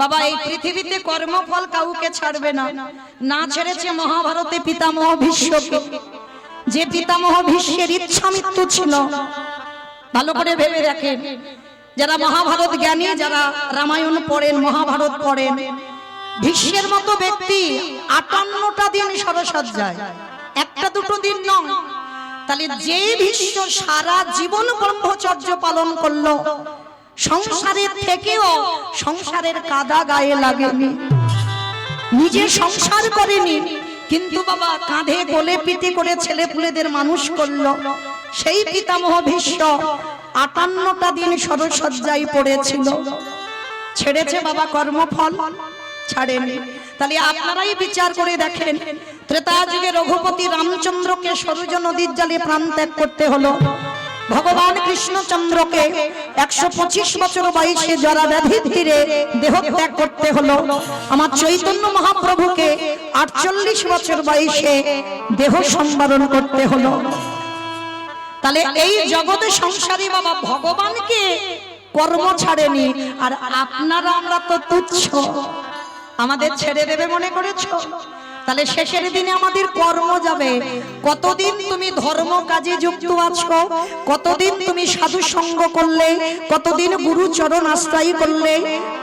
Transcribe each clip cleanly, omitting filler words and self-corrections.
বাবা এই পৃথিবীতে কর্মফল কাউকে ছাড়বে না, না ছেড়েছে মহাভারতে পিতামহ ভীষ্মকে। যে পিতামহ ভীষ্মের ইচ্ছা মৃত্যু ছিল, ভালো করে ভেবে দেখেন, যারা মহাভারত জ্ঞানী, যারা রামায়ণ পড়েন, মহাভারত পড়েন, ভীষ্মের মতো ব্যক্তি 58টা দিন সরসজ্জায়, একটা দুটো দিন নয়। তাহলে যে ভীষ্ম সারা জীবন ব্রহ্মচর্য পালন করলো, সংসারের থেকেও সংসারের কাদা গায়ে লাগেনি, নিজে সংসার করেনি, কিন্তু বাবা কাঁধে কোলে পিঠে করে ছেলে পুলেদের মানুষ করলো। সেই পিতামহ ভীষ্ম 58টা দিন সরসজ্জায় পড়েছিল। ছেড়েছে বাবা কর্মফল? ছাড়েনি। তাহলে আপনারাই বিচার করে দেখেন, ত্রেতা যুগে রঘুপতি রামচন্দ্রকে সরযূ নদীর জলে প্রাণ ত্যাগ করতে হলো, ভগবান কৃষ্ণচন্দ্রকে 125 বছর বয়সে জরা ব্যাধির তীরে দেহ ত্যাগ করতে হলো, আমার চৈতন্য মহাপ্রভুকে 48 বছর বয়সে দেহ সম্বরণ করতে হলো। তাহলে এই জগতে সংসারী বাবা ভগবানকে কর্ম ছাড়েনি, আর আপনারা আমরা তো তুচ্ছ, আমাদের ছেড়ে দেবে মনে করেছো? তাহলে শেষের দিনে আমাদের কর্ম যাবে। কতদিন তুমি ধর্ম কাজে যুক্ত আছো, কতদিন তুমি সাধু সঙ্গ করলে, কতদিন গুরু চরণ আশ্রয় করলে,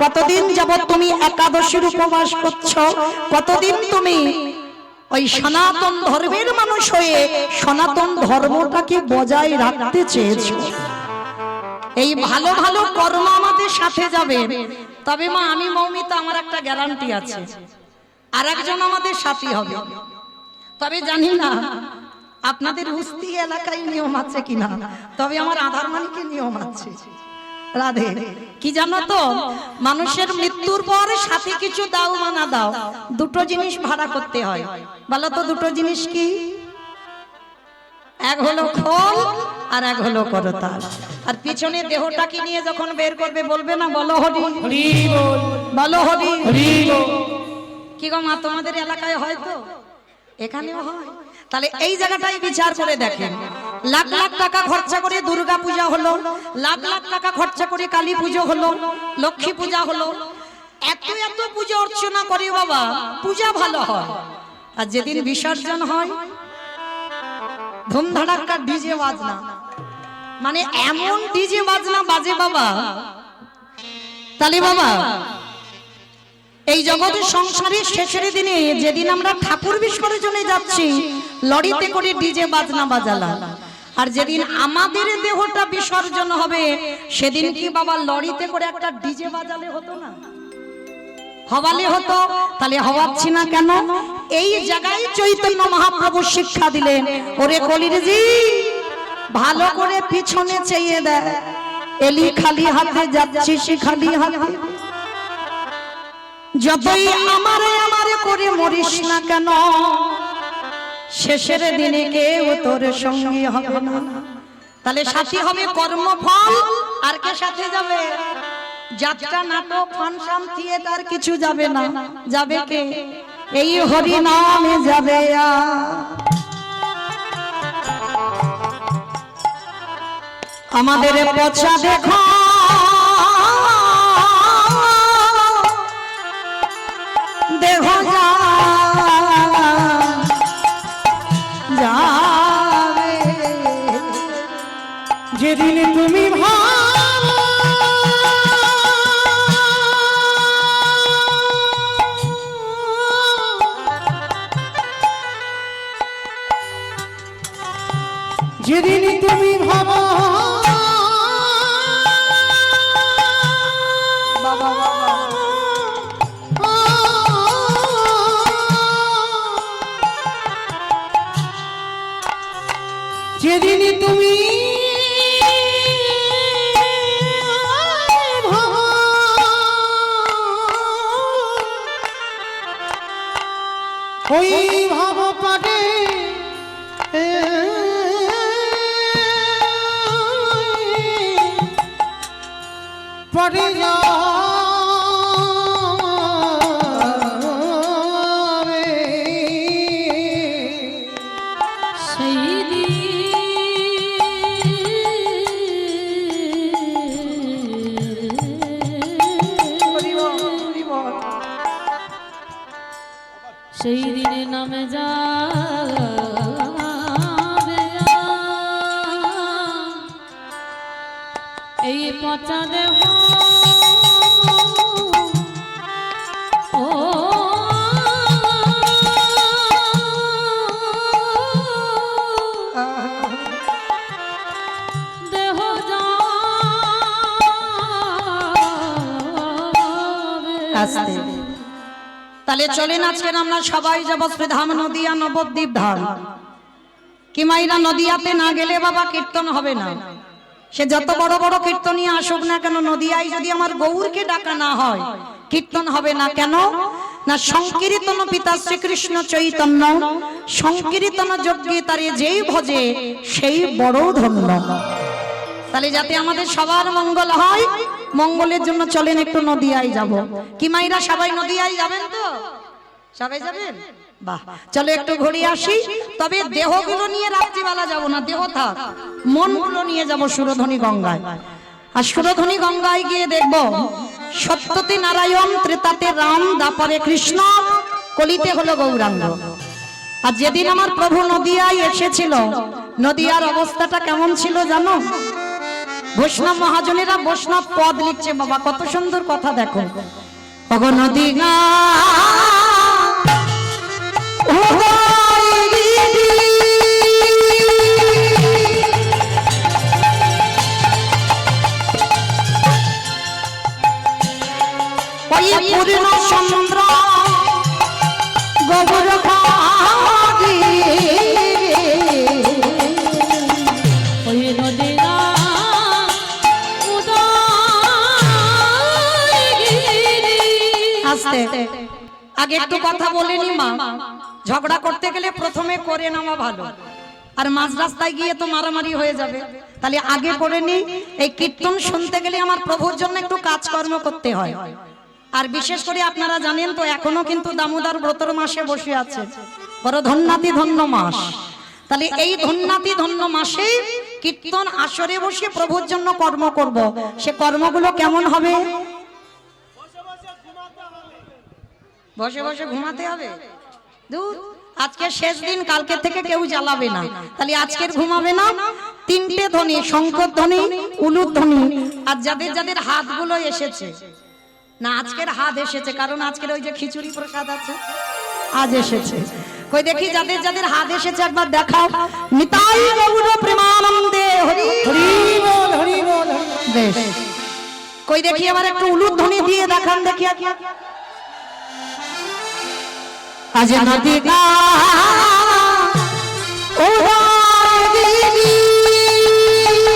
কতদিন যাবত তুমি একাদশীর উপবাস করছো, কতদিন তুমি ওই সনাতন ধর্মের মানুষ হয়ে সনাতন ধর্মটাকে বজায় রাখতে চেয়েছো। এই ভালো ভালো কর্ম আমাদের সাথে যাবে। তবে মা, আমি মৌমিতা, আমার একটা গ্যারান্টি আছে, আর একজন আমাদের সাথী হবে। তবে জানি না আপনাদের উস্তি এলাকায় নিয়ম আছে কিনা, তবে আমার আধারমানিকে নিয়ম আছে। রাধে, কি জানো তো, মানুষের মৃত্যুর পর সাথে কিছু দাও বা না দাও, দুটো জিনিস ভাড়া করতে হয়। বলো তো দুটো জিনিস কি? এক হলো খোল আর এক হলো করতাল। আর পিছনে দেহটাকে নিয়ে যখন বের করবে বলবে না, বলো হরি হরি বল, বলো হরি হরি বল। কি গো মা, তোমাদের এলাকায় হয় তো? এখানেও হয়। তাহলে এই জায়গাটাই বিচার করে দেখেন, লাখ লাখ টাকা খরচা করে দুর্গা পূজা হলো, লাখ লাখ টাকা খরচা করে কালী পুজো হলো, লক্ষ্মী পূজা হলো, এত এত পূজা অর্চনা করে বাবা, পূজা ভালো হয়। আর যেদিন বিসর্জন হয়, ধুমধাড়াক্কা ডিজে বাজনা, মানে এমন ডিজে বাজনা বাজে বাবা। তাহলে বাবা এই জগতের সংসারের শেষের দিনে যেদিন আমরা ঠাকুর বিসর্জনে যাচ্ছি, লরিতে করে ডিজে বাজনা বাজালাম, আর যেদিন আমাদের দেহটা বিসর্জন হবে সেদিন কি বাবা লরিতে করে একটা ডিজে বাজালে হতো না? হওয়ালে হতো। তাহলে হওয়াচ্ছি না কেন? এই জায়গায় চৈতন্য মহাপ্রভু শিক্ষা দিলেন, ওরে কলির জি, ভালো করে পিছনে চেয়ে দেয়, এলি খালি হাতে যাচ্ছিস খালি হাতে, যতই আমারে আমারে করে মরিস না কেন, শেষের দিনে কেউ তোর সঙ্গী হবে না। তাহলে সাথী হবে কর্মফল, আর কে সাথে যাবে? যাত্রা, নাটক, ফাংশন, থিয়েটার কিছু যাবে না, যাবে কে? এই হরি নামে যাবে। আমাদের পছা দেখো, দেহ যাবে, যেদিন তুমি যেদিন তুমি ভাবো বাবা, যেদিন তুমি ওই ভাব পাটে পড়ে যাবে, সেই দিন সেই দিনে নামে যাবে এই পচা দেহ ও দেহ যাবে। তাহলে চলেন আজকের আমরা সবাই যাব শ্রীধাম নদিয়া নবদ্বীপ ধাম। কি মাইরা নদিয়াতে না গেলে বাবা কীর্তন হবে না। সে যত বড় বড় কীর্তনীয় আসুক না কেন, নদিয়ায় যদি আমার গৌরকে ডাকা না হয় কীর্তন হবে না। কেন না সংকীর্তন পিতা শ্রীকৃষ্ণ চৈতন্য, সংকীর্তন যজ্ঞে তারে যেই ভজে সেই বড় ধন্য। তাহলে যাতে আমাদের সবার মঙ্গল হয়, মঙ্গলের জন্য চলেন একটু নদিয়ায় যাব। কি মাইরা সবাই নদিয়ায় যাবেন তো? সবাই যাবেন? বাহ, চলো একটু ঘুরে আসি। তবে দেহগুলো নিয়ে রাত্রিবেলা যাব না, দেহ থাক, মনগুলো নিয়ে যাব সুরধনী গঙ্গায়। আর সুরধনী গঙ্গায় গিয়ে দেখব সত্যতে নারায়ণ, ত্রেতাতে রাম, দ্বাপরে কৃষ্ণ, কলিতে হলো গৌরাঙ্গ। আর যেদিন আমার প্রভু নদিয়ায় এসেছিল, নদিয়ার অবস্থাটা কেমন ছিল জানো? বৈষ্ণব মহাজনেরা বৈষ্ণব পদ লিখছে বাবা, কত সুন্দর কথা দেখো। নদী পূর্ণ চন্দ্র গোবর আগে একটু কথা বলেনি মা, ঝগড়া করতে গেলে প্রথমে করে নেওয়া ভালো, আর মাঝ রাস্তায় গিয়ে তো মারামারি হয়ে যাবে। তাহলে আগে করে নি। এই কীর্তন শুনতে গেলে আমার প্রভুর জন্য একটু কাজকর্ম করতে হয়। আর বিশেষ করে আপনারা জানেন তো এখনো কিন্তু দামোদর ব্রতর মাসে বসে আছে, বড় ধন্যাতি ধন্য মাস। তাহলে এই ধন্যাতি ধন্য মাসে কীর্তন আসরে বসে প্রভুর জন্য কর্ম করব। সে কর্মগুলো কেমন হবে? বসে বসে ঘুমাতে হবে। দূর, আজকে শেষ দিন, কালকে থেকে কেউ জ্বালাবে না। তাহলে আজকের ঘুমাবে না। তিনটে ধ্বনি, শঙ্কর ধ্বনি, উলুর ধ্বনি। আর যাদের যাদের হাতগুলো এসেছে না, আজকের হাত এসেছে, কারণ আজকের ওই যে খিচুড়ি প্রসাদ আছে আজ এসেছে। কই দেখি যাদের যাদের হাত এসেছে একবার দেখাও। নিতাই গৌর প্রেমানন্দে হরি হরি বল, হরি বল। বেশ, কই দেখি আবার একটু উলুর ধ্বনি দিয়ে দেখান দেখি। আজ নদী গা ও দিদি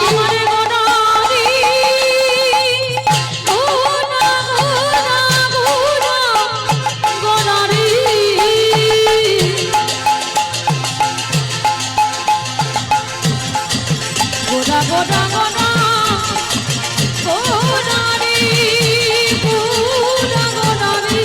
আমার গোনারি গোনা গোনা গোনারি গোনা গোনা গোনা গোনারি গোনা গোনারি।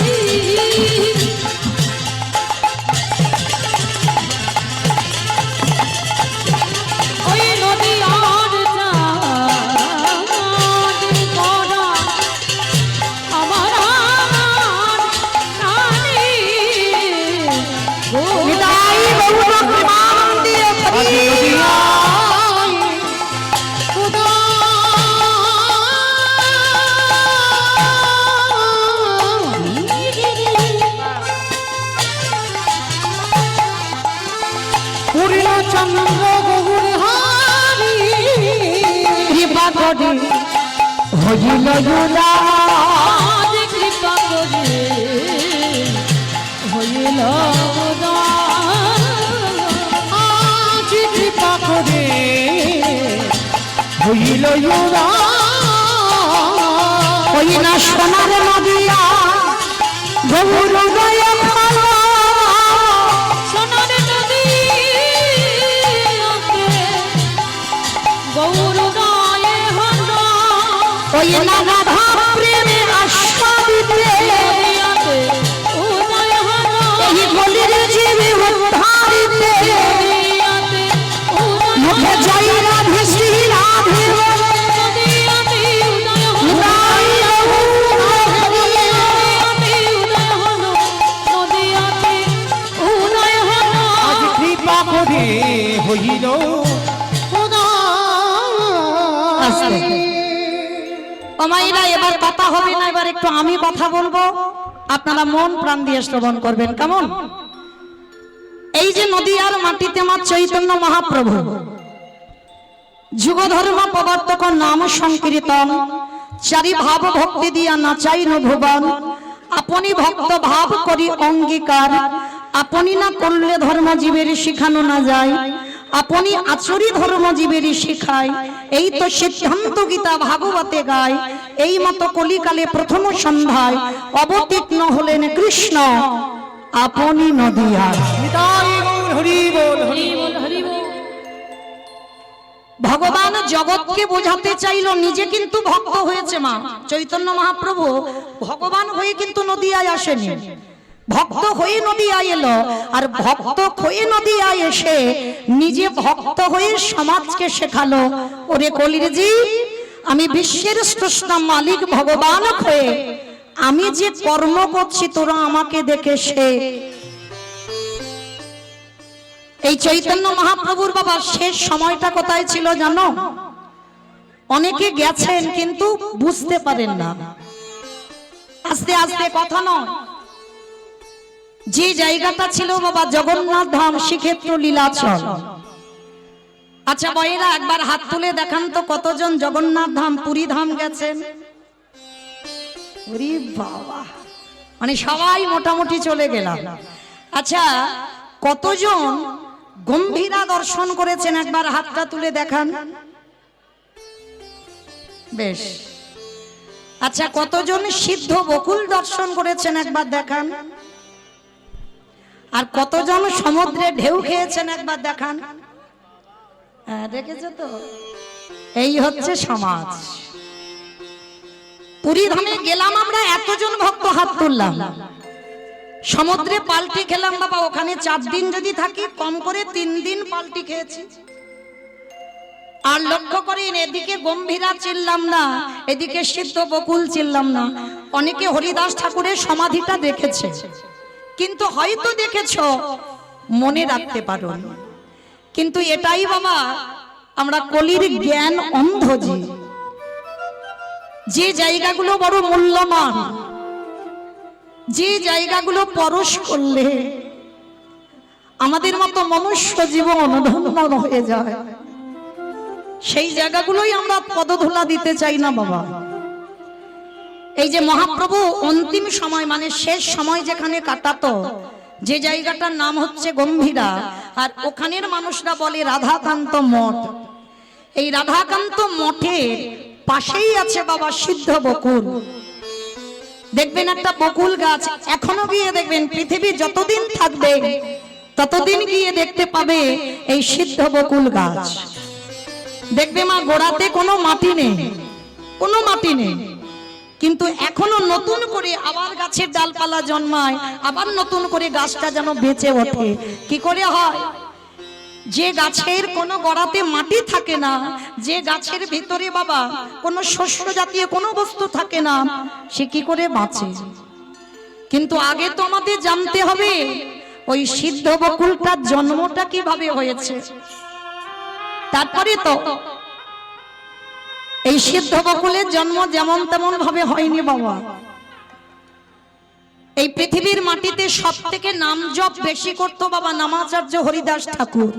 হইল যুদাজ কৃপা করে হইল আজ কৃপা করে হইল ওই না সোনার নদিয়া গৌর দয়া সোনার নদী গৌর ওই না রাধা প্রেমে আস্বাদিতে এই গলির জীবে উদ্ধারিতে মুখে জয় রাধে শ্রী রাধে হইল আস্তে। ও মায়েরা, এবার কথা হবে না, এবার একটু আমি কথা বলবো, আপনারা মন প্রাণ দিয়ে শ্রবণ করবেন, কেমন? এই যে নদিয়ার মাটিতে মা চৈতন্য মহাপ্রভু যুগ ধর্ম প্রবর্তক নাম সংকীর্তন চারি ভাব ভক্তি দিয়া নাচাই ভুবন, আপনি ভক্ত ভাব করি অঙ্গীকার, আপনি না করলে ধর্ম জীবের শিখানো না যায়, আপনি আচরি ধর্ম জীবের শিখায়, এই তো সিদ্ধান্ত গীতা ভাগবতে গায়, এই মতো কলিকালে প্রথম সন্ধ্যায় অবতীর্ণ হলেন কৃষ্ণ আপনি নদিয়ার। নিতাই গৌর হরি বল হরি হরি বল হরি বল। ভগবান জগৎকে বোঝাতে চাইলো, নিজে কিন্তু ভক্ত হয়েছে মা চৈতন্য মহাপ্রভু, ভগবান হয়ে কিন্তু নদিয়ায় আসেনি, ভক্ত হয়ে নদিয়ায় এলো, আর ভক্ত হয়ে নদিয়ায় এসে নিজে ভক্ত হয়ে সমাজকে শেখালো, ওরে কলির জি, আমি বিশ্বের স্রষ্টা মালিক ভগবান হয়ে আমি যে কর্ম করছি তোরা আমাকে দেখে সে। এই চৈতন্য মহাপ্রভুর বাবা শেষ সময়টা কোথায় ছিল জানো? অনেকে গেছেন কিন্তু বুঝতে পারেন না, আস্তে আস্তে কথা নয়, যে জায়গাটা ছিল বাবা জগন্নাথ ধাম শ্রীক্ষেত্র লীলাচল। আচ্ছা ভাইরা, একবার হাত তুলে দেখান তো কতজন জগন্নাথ ধাম পুরী ধাম গেছেন? ওরে বাবা, মানে সবাই মোটামুটি চলে গেলাম। আচ্ছা, কতজন গম্ভীরা দর্শন করেছেন? একবার হাতটা তুলে দেখান। বেশ। আচ্ছা, কতজন সিদ্ধ বকুল দর্শন করেছেন? একবার দেখান। আর কতজন সমুদ্রে ঢেউ খেয়েছেন? একবার দেখান। হ্যাঁ, দেখেছো তো, এই হচ্ছে সমাজ। পুরী ধামে গেলাম আমরা, এতজন ভক্ত হাত তুললাম, সমুদ্রে পাল্টি খেলাম বাবা, ওখানে 4 দিন যদি থাকি কম করে 3 দিন পাল্টি খেয়েছি। আর লক্ষ্য করেন, এদিকে গম্ভীরা চিনলাম না, এদিকে সিদ্ধ বকুল চিনলাম না। অনেকে হরিদাস ঠাকুরের সমাধিটা দেখেছে, কিন্তু হয়তো দেখেছ মনে রাখতে পারো, কিন্তু এটাই বাবা আমরা কলির জ্ঞান অন্ধ। যে জায়গাগুলো বড় মূল্যবান, যে জায়গাগুলো পরশ করলে আমাদের মতো মনুষ্য জীবন ধন্য হয়ে যায়, সেই জায়গাগুলোই আমরা পদধূলা দিতে চাই না বাবা। এই যে মহাপ্রভু অন্তিম সময় মানে শেষ সময় যেখানে কাটাতো, যে জায়গাটার নাম হচ্ছে গম্ভীরা, আর ওখানের মানুষরা বলে রাধাকান্ত মঠ। এই রাধাকান্ত মঠের পাশেই আছে বাবা সিদ্ধ বকুল। দেখবেন একটা বকুল গাছ, এখনো গিয়ে দেখবেন, পৃথিবী যতদিন থাকবে ততদিন গিয়ে দেখতে পাবে এই সিদ্ধ বকুল গাছ। দেখবে মা, গোড়াতে কোনো মাটি নেই, কোনো মাটি নেই, কিন্তু এখনো নতুন করে আবার গাছের ডালপালা জন্মায়, আবার নতুন করে গাছটা যেন বেঁচে ওঠে। কি করে হয়? যে গাছের কোনো গোড়াতে মাটি থাকে না, যে গাছের ভিতরে বাবা কোনো শস্য জাতীয় কোনো বস্তু থাকে না, সে কি করে বাঁচে? কিন্তু আগে তো আমাদের জানতে হবে ওই সিদ্ধ বকুলটার জন্মটা কিভাবে হয়েছে, তারপরে তো। এই সিদ্ধ বকুলের জন্ম যেমন তেমন ভাবে হয়নি বাবা। এই পৃথিবীর মাটিতে সব থেকে নাম জপ বেশি করতো বাবা নামাচার্য হরিদাস ঠাকুর।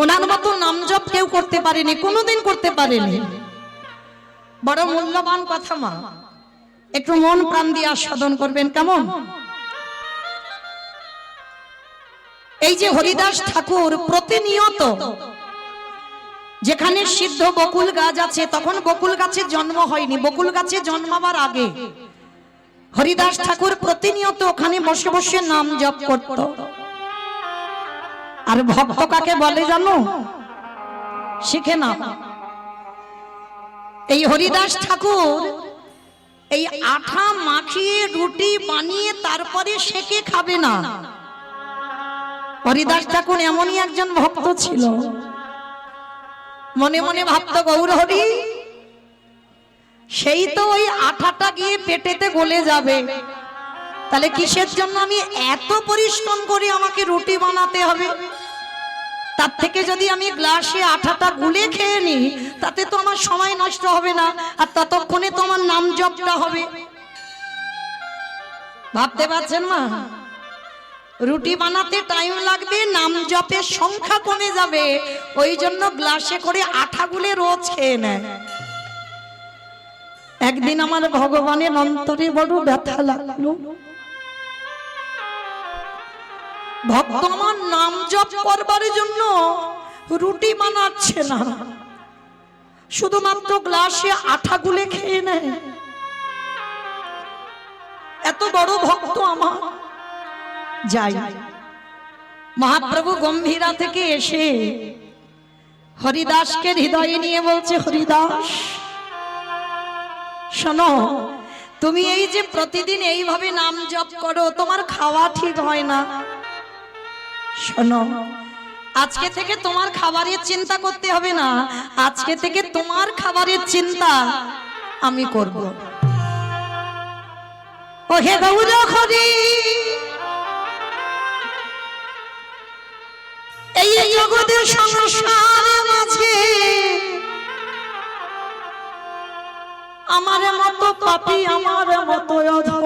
ওনার মতো নাম জপ কেউ করতে পারেনি, কোনোদিন করতে পারেনি। বড় মূল্যবান কথা মা, একটু মন প্রাণ দিয়ে আস্বাদন করবেন, কেমন? এই যে হরিদাস ঠাকুর প্রতিনিয়ত যেখানে সিদ্ধ বকুল গাছ আছে, তখন বকুল গাছের জন্ম হয়নি, বকুল গাছে জন্মাবার আগে হরিদাস ঠাকুর প্রতিনিয়ত ওখানে বসে বসে নাম জপ করত। আর ভক্ত কাকে বলে জানো? শিখে না। এই হরিদাস ঠাকুর এই আঠা মাখিয়ে রুটি বানিয়ে তারপরে সেকে খাবে না। হরিদাস ঠাকুর এমনই একজন ভক্ত ছিল, মনে মনে ভাবতো গৌর হরি, সেই তো ওই আঠাটা গিয়ে পেটেতে গলে যাবে, তাহলে কিসের জন্য আমি এত পরিশ্রম করে আমাকে রুটি বানাতে হবে? তার থেকে যদি আমি গ্লাসে আঠাটা গুলে খেয়ে নিই তাতে তো আমার সময় নষ্ট হবে না, আর ততক্ষণে তো আমার নাম জপটা হবে। ভাবতে পারছেন মা? রুটি বানাতে টাইম লাগবে, নাম জপের সংখ্যা কমে যাবে, ওই জন্য গ্লাসে করে আঠা গুলে রোজ খেয়ে নেয়। একদিন আমার ভগবানের অন্তরে বড় ব্যথা লাগলো, ভক্ত আমার নাম জপ করবার জন্য রুটি বানাচ্ছে না, শুধুমাত্র গ্লাসে আঠা গুলে খেয়ে নেয়। এত বড় ভক্ত আমার। যাই, মহাপ্রভু গম্ভীরা থেকে এসে হরিদাসকে হৃদয়ে নিয়ে বলছে, হরিদাস শোনো, তুমি এই যে প্রতিদিন এইভাবে নাম জপ করো, তোমার খাওয়া ঠিক হয় না। শোনো, আজকে থেকে তোমার খাবারের চিন্তা করতে হবে না, আজকে থেকে তোমার খাবারের চিন্তা আমি করব। ও হে গৌর হরি, এই জগতের সংসারের মাঝে আমার মতো পাপী, আমার মতো অধম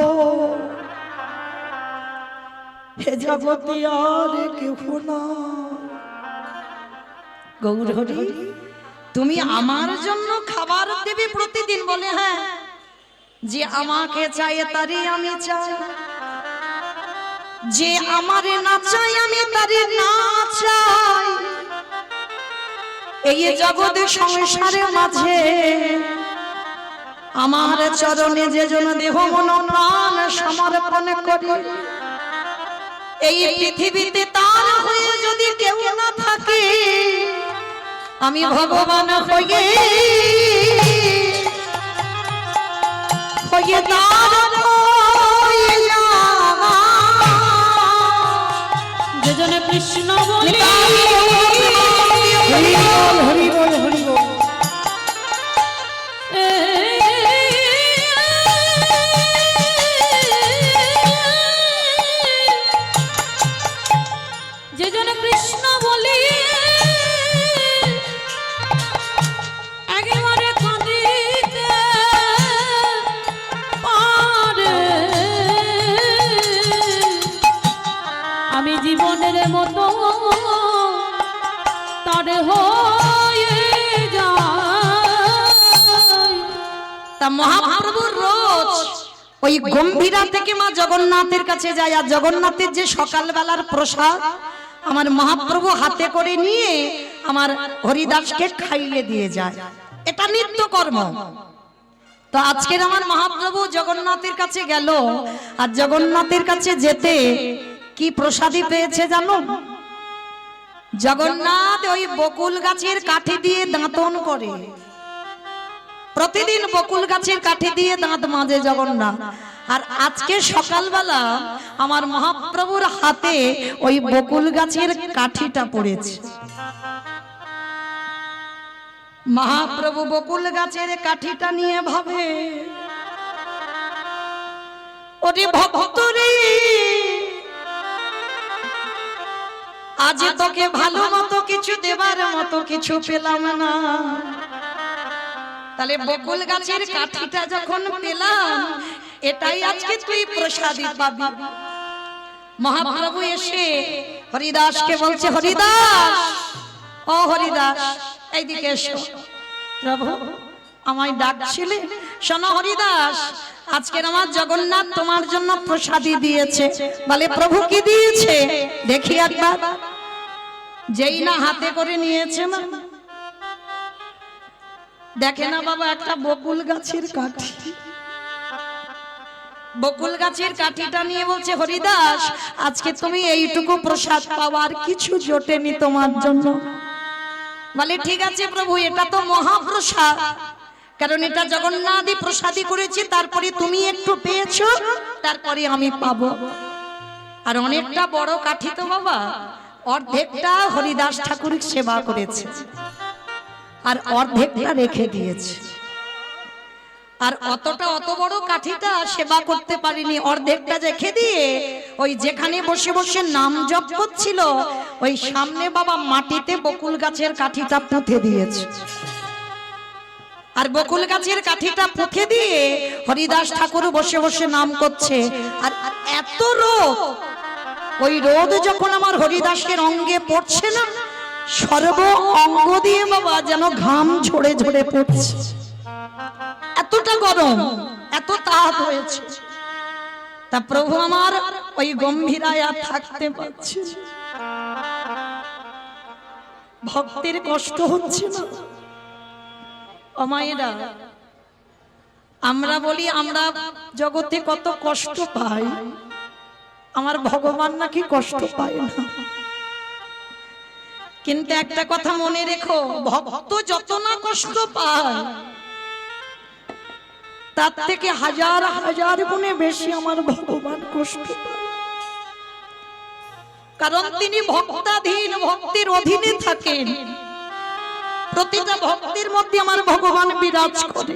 হে জগতে আর কেউ না। গৌর হরি, তুমি আমার জন্য খাবার দেবে প্রতিদিন? বলে হ্যাঁ। যে আমাকে চাই তারই আমি চাই, যে আমারে না চাই আমি তারই না চাই। এই জগতের সংসারের মাঝে আমার চরণে যে জন দেহ মন প্রাণ সমর্পণ করে, এই পৃথিবীতে তার হয়ে যদি কেউ না থাকে, আমি ভগবান হয়ে তার হয়ে যাব। যেজনে কৃষ্ণ বলি হরি বল, হরি বল, হরি বল। যেজনে কৃষ্ণ বলি একেবারে কাঁদিতে পারে, আমি জীবনের মতো তার হয়ে যাই। তা মহাপ্রভু রোজ ওই গম্ভীরা থেকে মা জগন্নাথের কাছে যায়, আর জগন্নাথের যে সকালবেলার প্রসাদ আমার মহাপ্রভু হাতে করে নিয়ে আমার হরিদাসকে খাইয়ে দিয়ে যায়। এটা নিত্য কর্ম। তো আজকের আমার মহাপ্রভু জগন্নাথের কাছে গেল, আর জগন্নাথের কাছে যেতে কি প্রসাদী পেয়েছে জানো? জগন্নাথ ওই বকুল গাছের কাঠি দিয়ে দাঁতন করে, প্রতিদিন বকুল গাছের কাঠি দিয়ে দাঁত মাজে জগন্নাথ। আর আজকে সকালবেলা আমার মহাপ্রভুর হাতে ওই বকুল গাছের কাঠিটা পড়েছে। মহাপ্রভু বকুল গাছের কাঠিটা নিয়ে ভাবে, ওরে ভক্ত রে, আজ তোকে ভালো মতো কিছু দেবার মতো কিছু পেলাম না, তাহলে বকুল গাছের কাঠিটা যখন পেলাম, এটাই আজকে তুই প্রসাদী পাবি। মহাপ্রভু এসে হরিদাসকে বলছে, হরিদাস, ও হরিদাস এইদিকে এসো। প্রভু আমায় ডাকছিলে? শোনো হরিদাস, আজকের আমার জগন্নাথ তোমার জন্য প্রসাদী দিয়েছে। বলে প্রভু কি দিয়েছে দেখি একবার। যেই না হাতে করে নিয়েছে না, দেখে না বাবা একটা বকুল গাছের কাঠি। বকুল গাছের কাঠিটা নিয়ে বলছে, হরিদাস আজকে তুমি এইটুকু প্রসাদ পাওয়ার কিছু জোটেনি তোমার জন্য। বলে ঠিক আছে প্রভু, এটা তো মহাপ্রসাদ, কারণ এটা জগন্নাথই প্রসাদী করেছি, তারপরে তুমি একটু পেয়েছো, তারপরে আমি পাবো। আর অনেকটা বড় কাঠি তো বাবা, অর্ধেকটা হরিদাস ঠাকুর সেবা করেছে, আর অর্ধেকটা রেখে দিয়েছে। আর অত বড় কাঠিটা সেবা করতে পারিনি, অর্ধেকটা রেখে দিয়ে ওই যেখানে বসে বসে নাম জপ করছিল ওই সামনে বাবা মাটিতে বকুল গাছের কাঠিটা পুঁতে দিয়েছে। আর বকুল গাছের কাঠিটা পুঁতে দিয়ে হরিদাস ঠাকুর বসে বসে নাম করছে। আর এত রোদ, ওই রোদ যখন আমার হরিদাসের অঙ্গে পড়ছে না, সর্ব অঙ্গ দিয়ে বাবা যেন ঘাম ঝরে ঝরে পড়ছে, এতটা গরম, এত তাপ হয়েছে। তা প্রভু আমার ওই গম্ভীরায় আর থাকতে পারছে না। ভক্তের কষ্ট হচ্ছে না। অমায়েরা, আমরা বলি আমরা জগতে কত কষ্ট পাই, আমার ভগবান নাকি কষ্ট পায় না। কিন্তু একটা কথা মনে রেখো, ভক্ত যত না কষ্ট পায় তার থেকে হাজার হাজার গুণে বেশি আমার ভগবান কষ্ট পায়। কারণ তিনি ভক্তাধীন, ভক্তির অধীনে থাকেন। প্রতিটা ভক্তির মধ্যে আমার ভগবান বিরাজ করে।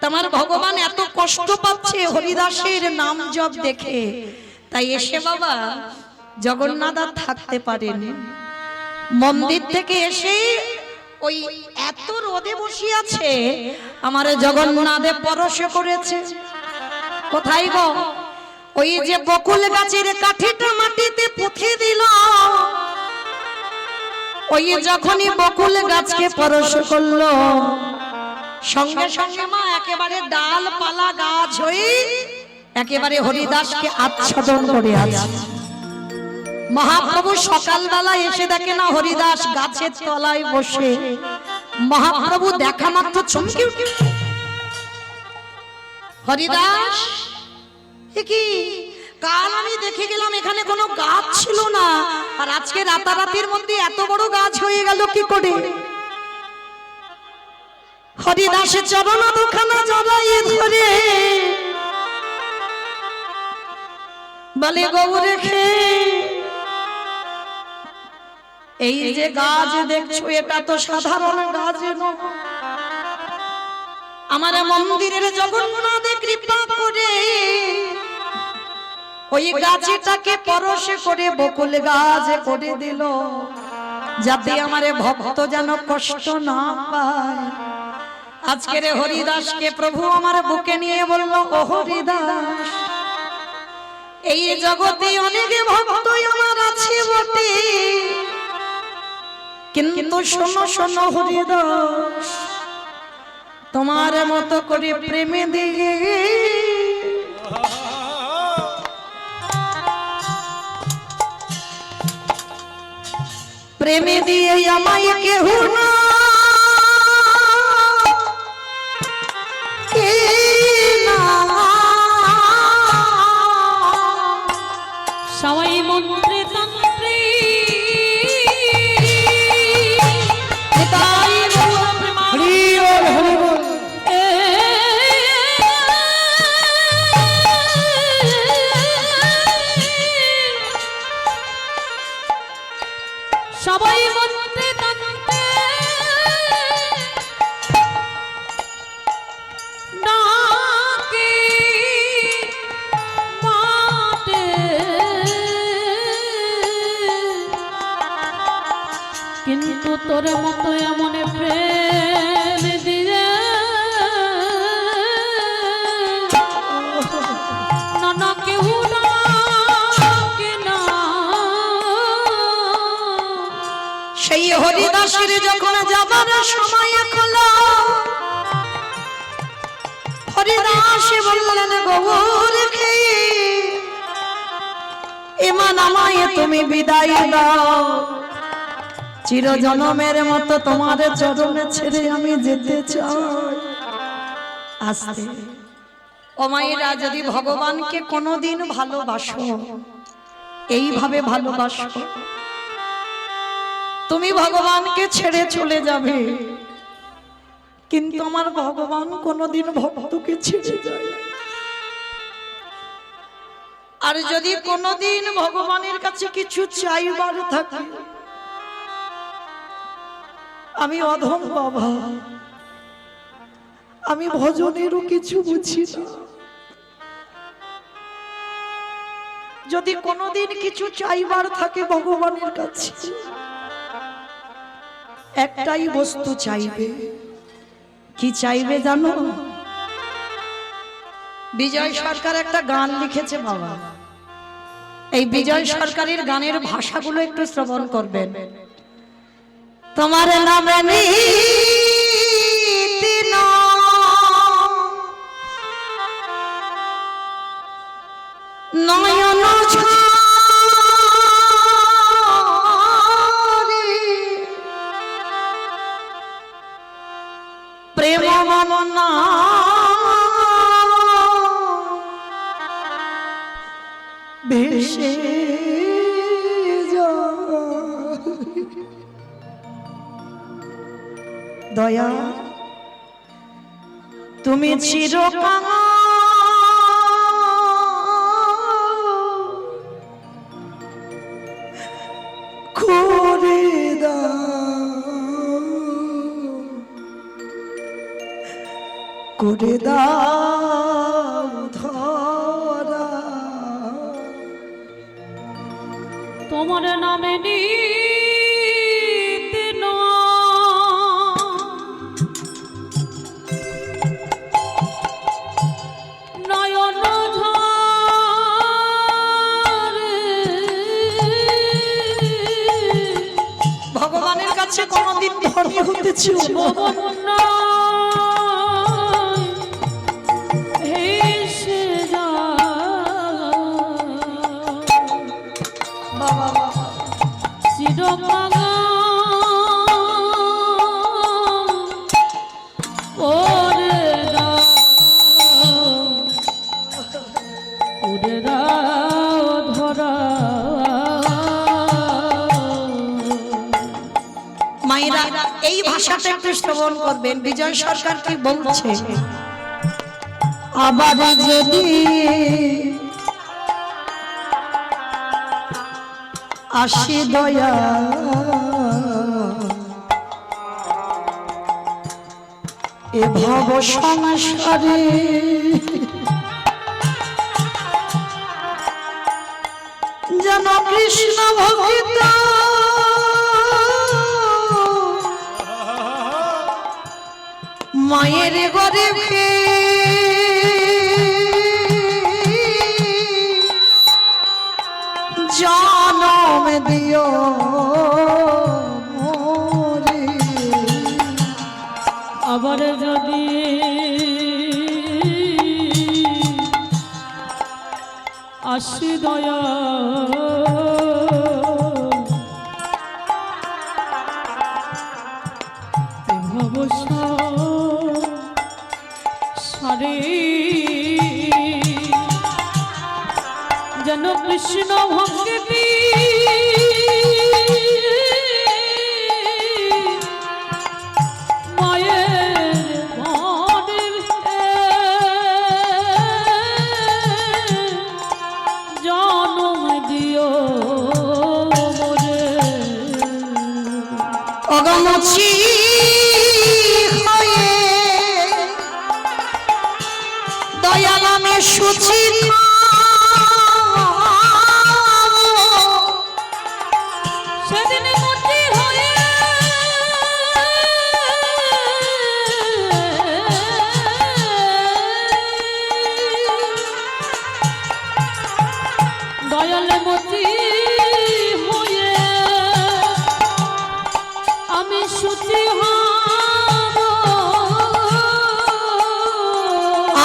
তোমার ভগবান এত কষ্ট পাচ্ছে হরিদাসের নাম জপ দেখে, তাই এসে বাবা জগন্নাথ আর থাকতে পারেন। মন্দির থেকে এসে ওই এত রোদে বসে আছে, আমার জগন্নাথে পরশে করেছে। কোথায় গো? ওই যে বকুল গাছের কাঠিটা মাটিতে পুঁতে দিল, ওই যখনই বকুল গাছকে পরশ করলো, সঙ্গে সঙ্গে মা একেবারে ডাল পালা গাছ হয়ে একেবারে হরিদাসকে আচ্ছাদন করে আছে। মহাপ্রভু সকালবেলা এসে দেখে না হরিদাস গাছের তলায় বসে। মহাপ্রভু দেখা মাত্র চমকে উঠে, হরিদাস কি কাল আমি দেখে গেলাম এখানে কোনো গাছ ছিল না, আর আজকে রাতারাতির মধ্যে এত বড় গাছ হয়ে গেল কি করে? হরিদাসের চরণ দুখানা জড়াইয়ে ধরে বলে, গৌরে খে, এই যে গাছ দেখছো এটা তো সাধারণ গাছ নয়। আমার মন্দিরের জগন্নাথে কৃপা করে ওই গাছটাকে পরশে করে বকুল গাছ করে দিল, যাতে আমার ভক্ত যেন কষ্ট না পায়। আজকের হরিদাসকে প্রভু আমার বুকে নিয়ে বলল, ও হরিদাস, এই জগতে অনেক ভক্ত আমার আছে বটে, কিন্তু শোনো শোনো হরিদাস, তোমার মতো করে প্রেমে দিয়ে প্রেমে দিয়ে আমায় কেহ না সবাই মন্ত্রে তন্ত্রে হরি বল হরি বল। সবাই মন্ত্রে তন্ত্রে নাকি মাটে, কিন্তু তোর মতো এমন প্রেম দিয়ে না কেউ ডাকে না। সেই হরিদাসের যখন যাবার সময় হলো, হরিদাস বললেন, গৌর খেয়ে ইমান আমায় তুমি বিদায় দাও, চিরজনমের মতো তোমার চরণে ছেড়ে আমি যেতে চাই। আস্তে ও মায়েরা, যদি ভগবানকে কোনোদিন ভালোবাসো, এইভাবে ভালোবাসো, তুমি ভগবানকে ছেড়ে চলে যাবে, কিন্তু আমার ভগবান কোনোদিন ভক্তকে ছেড়ে যায়। আর যদি কোনোদিন ভগবানের কাছে কিছু চাইবার থাকে, আমি অধম বাবা, আমি ভজনেরও কিছু বুঝি না, যদি কোনোদিন কিছু চাইবার থাকে ভগবানের কাছে, একটাই বস্তু চাইবে। কি চাইবে জানো? বিজয় সরকার একটা গান লিখেছে বাবা, এই বিজয় সরকারের গানের ভাষাগুলো একটু শ্রবণ করবেন। তোমার নামে নীতি নয়ন ঝরে প্রেম মমনা ভেসে দয়া তুমি চিরকাল করে দাও ধরা তোমার নামে নীতি নয়ন ঝরে ভগবানের কাছে কোনদিন ধর্ম হতে ছিল না। ভেসে যায় চিরকাল ওরে দাও ধরা। মায়েরা এই ভাষাটা একটু শ্রবণ করবেন, বিজয় সরকার কি বলছে। আবার যদি আসি দয়া এ ভব সংসারে যেন কৃষ্ণ ভক্ত মায়ের গর্ভে জনম দিও মোরে। আবার যদি আসি দয়া সারে যেন কৃষ্ণ ভক্তি মায়ের জনম দিও মোরে। অগমছি হয়ে দয়াল আমি সুচি সেদিন মুক্তি হয়ে দয়ালে মতি হয়ে আমি সুচি হব।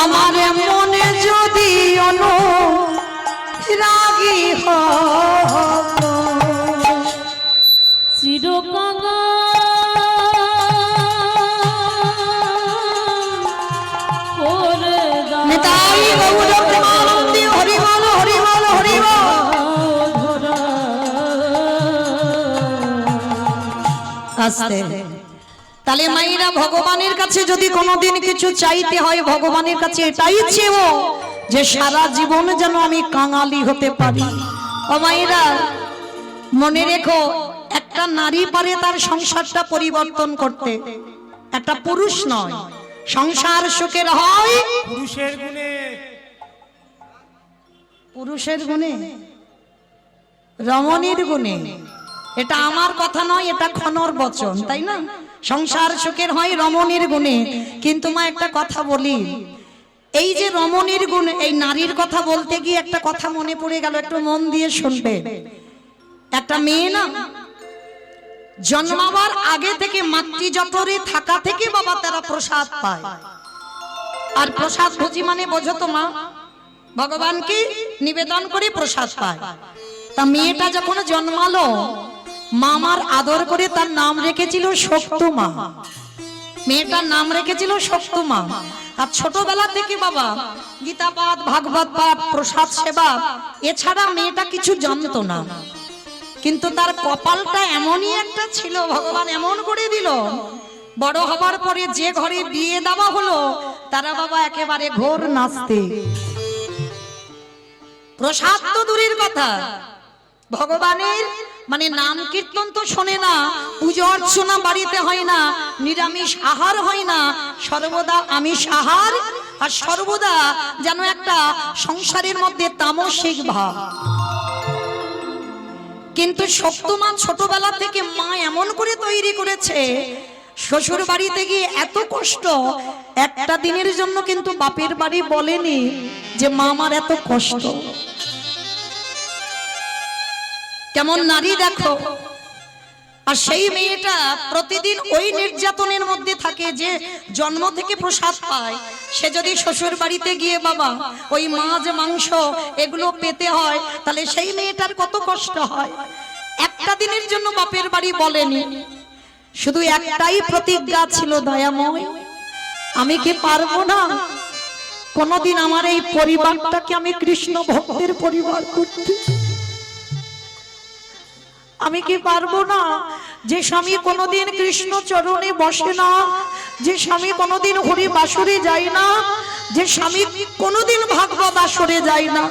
আমার মনে যদি অনুরাগী হব চিরকাল করে দাও নিতাই গৌর প্রেমানন্দে হরি বল হরি বল হরি বল। ধরা। আস্তে তাহলে মায়েরা ভগবানের কাছে যদি কোনোদিন কিছু চাইতে হয় ভগবানের কাছে এটাই চেয়েও যে সারা জীবন যেন আমি কাঙালি হতে পারি। ও মায়েরা মনে রেখো, একটা নারী পারে তার সংসারটা পরিবর্তন করতে, একটা পুরুষ নয়। সংসার সুখের হয় পুরুষের গুণে। পুরুষের গুণে। রমণীর গুণে, এটা আমার কথা নয়, এটা ক্ষণর বচন, তাই না? সংসার সুখের হয় রমণীর গুণে। কিন্তু মা একটা কথা বলি, এই যে রমণীর গুণ, এই নারীর কথা বলতে গিয়ে একটা কথা মনে পড়ে গেল, একটু মন দিয়ে শুনবে। একটা মেয়ে না জন্মাবার আগে থেকে মাতৃজঠরে থাকা থেকে বাবা তারা প্রসাদ পায়। আর প্রসাদ ভোজি মানে বোঝো তো মা, ভগবানকে নিবেদন করে প্রসাদ পায়। তা মেয়েটা যখন জন্মালো, মামার আদর করে তার নাম রেখেছিল শক্তমা। মেয়েটার নাম রেখেছিল শক্তমা। আর ছোটবেলা থেকে বাবা গীতা পাঠ, ভাগবত পাঠ, প্রসাদ সেবা এছাড়া মেয়েটা কিছু জানতো না। কিন্তু তার কপালটা এমনই একটা ছিল, ভগবান এমন করে দিল, বড় হবার পরে যে ঘরে বিয়ে দেওয়া হলো তারা বাবা একেবারে ঘোর নাচতে। প্রসাদ তো দূরের কথা, ভগবানের মানে নাম কীর্তন তো শোনে না, পুজো অর্চনা বাড়িতে হয় না, নিরামিষ আহার হয় না, সর্বদা আমিষ আহার, আর সর্বদা যেন একটা সংসারের মধ্যে তামসিক ভাব। কিন্তু শক্তমা ছোটবেলা থেকে মা এমন করে তৈরি করেছে, শ্বশুর বাড়িতে গিয়ে এত কষ্ট, একটা দিনের জন্য কিন্তু বাপের বাড়ি বলেনি যে মা আমার এত কষ্ট। কেমন নারী দেখো। আর সেই মেয়েটা প্রতিদিন ওই নির্যাতনের মধ্যে থাকে, যে জন্ম থেকে প্রসাদ পায়, সে যদি শ্বশুর বাড়িতে গিয়ে বাবা ওই মাছ মাংস এগুলো পেতে হয়, তাহলে সেই মেয়েটার কত কষ্ট হয়। একটা দিনের জন্য বাপের বাড়ি বলেনি, শুধু একটাই প্রতিজ্ঞা ছিল, দয়াময় আমি কি পারবো না কোনদিন আমার এই পরিবারটাকে আমি কৃষ্ণ ভক্তের পরিবার করতে? আমি কি পারবো না যে স্বামী কোনোদিন কৃষ্ণ চরণে বসে না, যে স্বামী কোনোদিন হরি বাসরে যায় না, যে স্বামী কোনোদিন ভাগবত আসরে যায় না,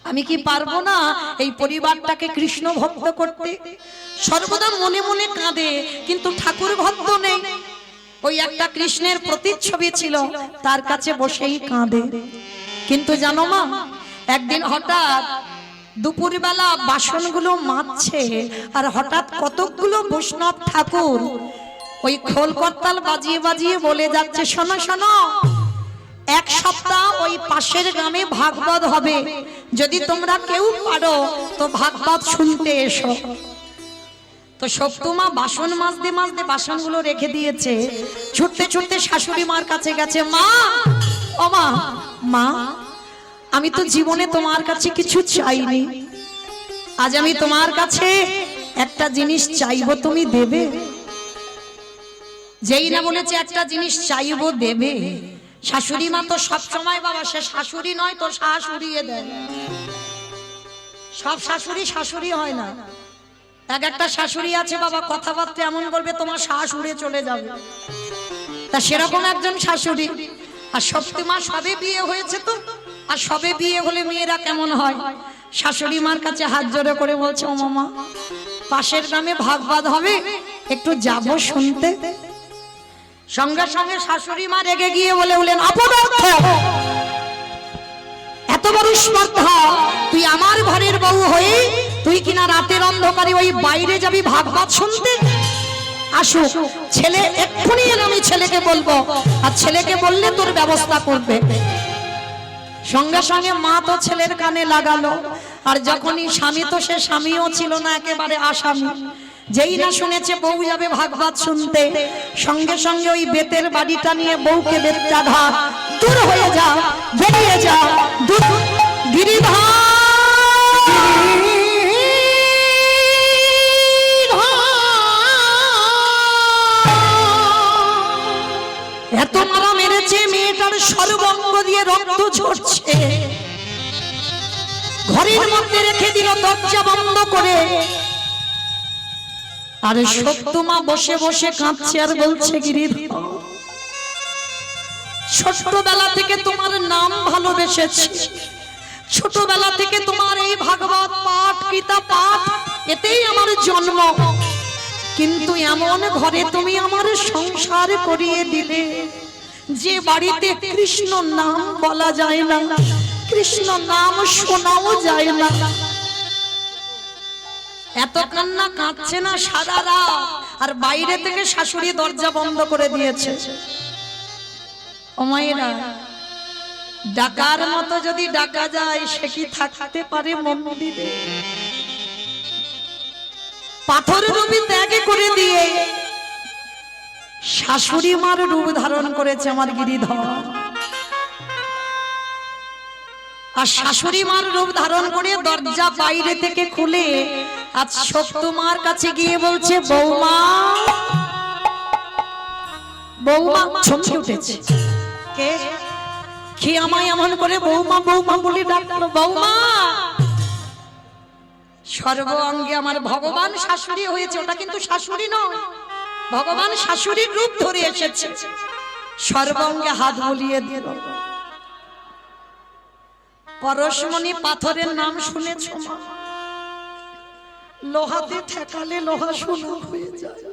আমি কি পারবো না এই পরিবারটাকে কৃষ্ণ ভক্ত করতে? সর্বদা মনে মনে কাঁদে, কিন্তু ঠাকুর ভক্ত নেই। ওই একটা কৃষ্ণের প্রতিচ্ছবি ছিল, তার কাছে বসেই কাঁদে। কিন্তু জানো মা, একদিন হঠাৎ দুপুরবেলা বাসনগুলো মাজছে, আর হঠাৎ কতকগুলো বৈষ্ণব ঠাকুর ওই খোল করতাল বাজিয়ে বাজিয়ে বলে যাচ্ছে, শোনো শোনো, এক সপ্তাহ ওই পাশের গ্রামে ভাগবত হবে, যদি তোমরা কেউ পারো তো ভাগবত শুনতে এসো। তো শক্তমা বাসন মাজতে মাজতে বাসনগুলো রেখে দিয়েছে, ছুটতে ছুটতে শাশুড়ি মার কাছে গেছে, মা ও মা, মা আমি তো জীবনে তোমার কাছে কিছু চাইনি, আজ আমি তোমার কাছে একটা জিনিস চাইবো, তুমি দেবে? যেই না বলেছে একটা জিনিস চাইবো দেবে, শাশুড়ি মা তো সব সময় বাবা সে শাশুড়ি নয় তো শ্বাস উড়িয়ে দেয়। সব শাশুড়ি শাশুড়ি হয় না, এক একটা শাশুড়ি আছে বাবা কথাবার্তা এমন বলবে তোমার শ্বাস উড়ে চলে যাবে। তা সেরকম একজন শাশুড়ি। আর শক্তিমা সবে বিয়ে হয়েছে তো, আর সবে বিয়ে হলে মেয়েরা কেমন হয়, শাশুড়ি মার কাছে হাত জোড়ে করে বলছে, ও মামা পাশের গ্রামে ভাগবত হবে, একটু যাব শুনতে। সঙ্গে সঙ্গে শাশুড়ি মা রেগে গিয়ে বললেন, অপদার্থ, এত বড় স্পর্ধা, তুই আমার ঘরের বউ হয়ে তুই কিনা রাতের অন্ধকারে ওই বাইরে যাবি ভাগবত শুনতে? আসো ছেলে এক্ষুনি এলে আমি ছেলেকে বলবো, আর ছেলেকে বললে তোর ব্যবস্থা করবে। সঙ্গে সঙ্গে মা তো ছেলের কানে লাগালো, আর যখনই স্বামী তো সে স্বামীও ছিল না, একেবারে আসামি। যেই না শুনেছে বউ যাবে ভাগবত শুনতে, সঙ্গে সঙ্গে ওই বেতের বাড়িটা নিয়ে বউকে বেতটা ঘা, দূর হয়ে যা, বেরিয়ে যা, দূর গিরিধর। এত মারা মেরেছে, মেয়েটার সর্বঙ্গ দিয়ে রক্ত ঝরছে, ঘরের মধ্যে রেখে দিল দরজা বন্ধ করে। আর শক্তমা বসে বসে কাঁদছে আর বলছে, গিরিধর ছোটবেলা থেকে তোমার নাম ভালোবেসেছি, ছোটবেলা থেকে তোমার এই ভাগবত পাঠ গীতা পাঠ এতেই আমার জন্ম, কিন্তু এমন ঘরে তুমি আমার সংসার করিয়ে দিলে যে বাড়িতে কৃষ্ণ নাম বলা যায় না, কৃষ্ণ নাম শোনাও যায় না। এত কান্না কাঁদছে না সারা রাত, আর বাইরে থেকে শাশুড়ি দরজা বন্ধ করে দিয়েছে। ও মায়েরা, ডাকার মতো যদি ডাকা যায় সে কি থাকতে পারে মন্দিরে? পাথর রূপী ত্যাগ করে দিয়ে শাশুড়ি মার রূপ ধারণ করেছে আমার গিরিধর। আর শাশুড়ি মার রূপ ধারণ করে দরজা বাইরে থেকে খুলে আজ সত্যমার কাছে গিয়ে বলছে, বৌমা বৌমা। চমকে উঠেছে, কে কি আমায় এমন করে বৌমা বৌমা বলে ডাকলো? বৌমা। সর্ব অঙ্গে আমার ভগবান শাশুড়ি হয়েছে, ওটা কিন্তু শাশুড়ি নয়, ভগবান শাশুড়ির রূপ ধরে এসেছে। সর্বাঙ্গে হাত বুলিয়ে দিল। পরশমণি পাথরের নাম শুনেছ মা? লোহাতে ঠেকালে লোহা সোনা হয়ে যায়।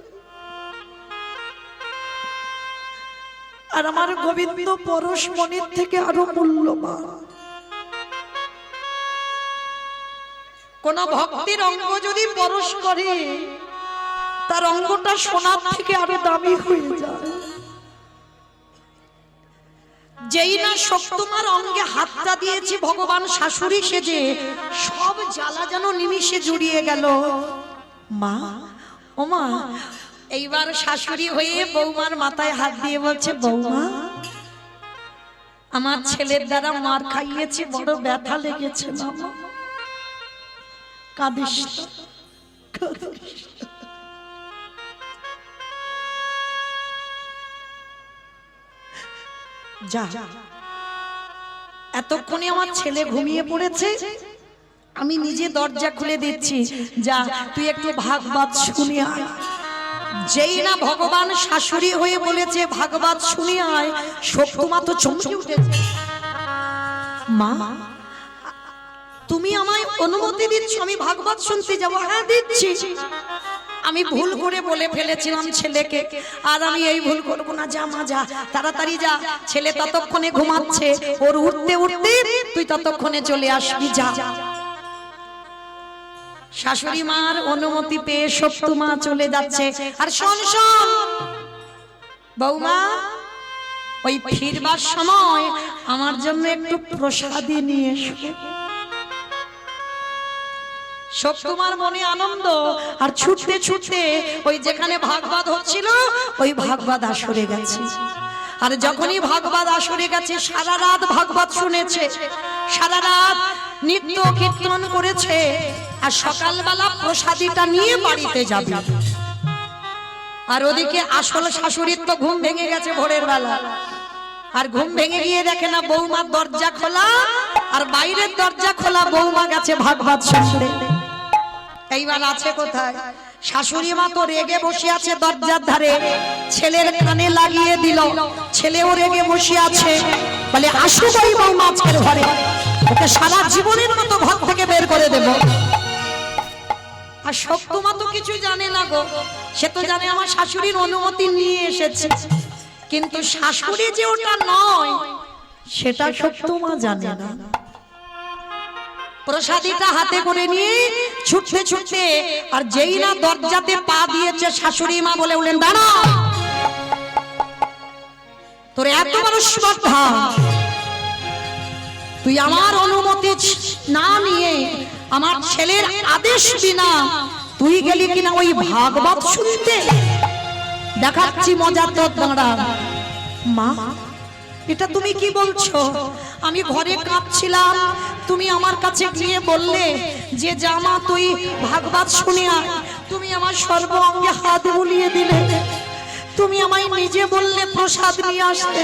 আর আমার গোবিন্দ পরশমণির থেকে আরো মূল্যবান। কোন ভক্তির অঙ্গ যদি পরশ করে তার অঙ্গটা সোনার থেকে আরো দামি হয়ে যায়। যেই না সত্যমার অঙ্গে হাতটা দিয়েছে ভগবান শাশুড়ি সেজে, সব জ্বালা যেন নিমিষে জুড়িয়ে গেল। মা, ও মা, এইবার শাশুড়ি হয়ে বৌমার মাথায় হাত দিয়ে বলছে, বৌমা আমার ছেলের দ্বারা মার খাইয়েছি, বড় ব্যথা লেগেছে না, কাঁদিস না, কাঁদিস না। যা, এতক্ষণে আমার ছেলে ঘুমিয়ে পড়েছে, আমি নিজে দরজা খুলে দিচ্ছি, যা তুই একটু ভাগবত শুনে আয়। যেই না ভগবান শাশুড়ি হয়ে বলেছে ভাগবত শুনে আয়, সত্যমা তো চমকে উঠেছে। মা, তুমি আমায় অনুমতি দিচ্ছ আমি ভাগবত শুনতে যাব? হ্যাঁ দিচ্ছি। আমি ভুল করে বলে ফেলেছিলাম ছেলেকে, আর আমি এই ভুল করব না। যা মা, যা তাড়াতাড়ি যা, ছেলে ততক্ষণে ঘুমাচ্ছে, ওর উঠতে উঠতে তুই ততক্ষণে চলে আসবি, যা। শাশুড়ি মার অনুমতি পেয়ে সত্যমা চলে যাচ্ছে। আর শোন শোন বৌমা, ওই ফিরবার সময় আমার জন্য একটু প্রসাদী নিয়ে এসো। সত্যমার মনে আনন্দ, আর ছুটতে ছুটতে ওই যেখানে ভাগবত হচ্ছিল ওই ভাগবত আসরে গেছে। আর যখনই ভাগবত আসরে গেছে, সারা রাত ভাগবত শুনেছে, সারা রাত নিত্য কীর্তন করেছে, আর সকালবেলা প্রসাদীটা নিয়ে বাড়িতে যাবে। আর ওদিকে আসল শাশুড়ির তো ঘুম ভেঙে গেছে ভোরের বেলা। আর ঘুম ভেঙে গিয়ে দেখে না বৌমার দরজা খোলা, আর বাইরের দরজা খোলা, বৌমা গেছে ভাগবত শুনতে। এইবার আছে কোথায়? শাশুড়ি মা তো রেগে বসে আছে দরজার ধারে, ছেলের কানে লাগিয়ে দিল, ছেলেও রেগে বসে আছে, বলে আসুক ওই বৌমা আজকের ঘরে, ওকে সারা জীবনের মতো ঘর থেকে বের করে দেব। আর সত্যমা তো কিছু জানে না গো, সে তো জানে আমার শাশুড়ির অনুমতি নিয়ে এসেছে, কিন্তু শাশুড়ি যে ওটা নয় সেটা সত্যমা জানে না। প্রসাদীটা হাতে করে নিয়ে ছুটতে ছুটতে, আর যেই না দরজাতে পা দিয়েছে শাশুড়ি মা বলে উঠলেন, দাঁড়া, তোর এত বড় স্পর্ধা, তুই আমার অনুমতি না নিয়ে আমার ছেলের আদেশ বিনা তুই গেলি কিনা ওই ভাগবত শুনতে? দেখাচ্ছি মজা তোর, দাঁড়া। মা, এটা তুমি কি বলছো? আমি ঘরে কাঁদছিলাম, তুমি আমার কাছে গিয়ে বললে যে জামা তুই ভাগবত শুনে আয়, তুমি আমার সর্ব অঙ্গে হাত বুলিয়ে দিলে, তুমি আমায় নিজে বললে প্রসাদ নিয়ে আসতে,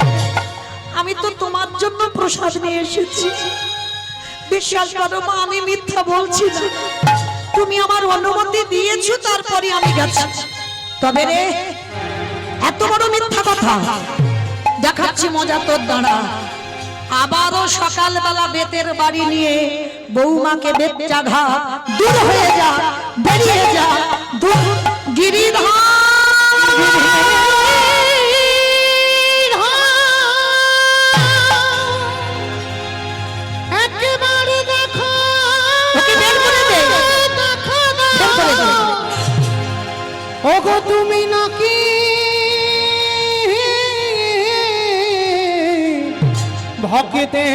আমি তো তোমার জন্য প্রসাদ নিয়ে এসেছি। বিশ্বাস করো মা, আমি মিথ্যা বলছি না, তুমি আমার অনুমতি দিয়েছো তারপরে আমি গেছি। তবে রে, এত বড় মিথ্যা কথা, দেখাচ্ছি মজা তোর, দাঁড়া। আবারও সকালবেলা বেতের বাড়ি নিয়ে বৌমাকে বেচ্চাঘা, দূর হয়ে যা, বেরিয়ে যা, গিরিধর একেবারে দেখো, ওকে বের করে দে, বের করে দে। ওগো তুমি নাকি ভক্তে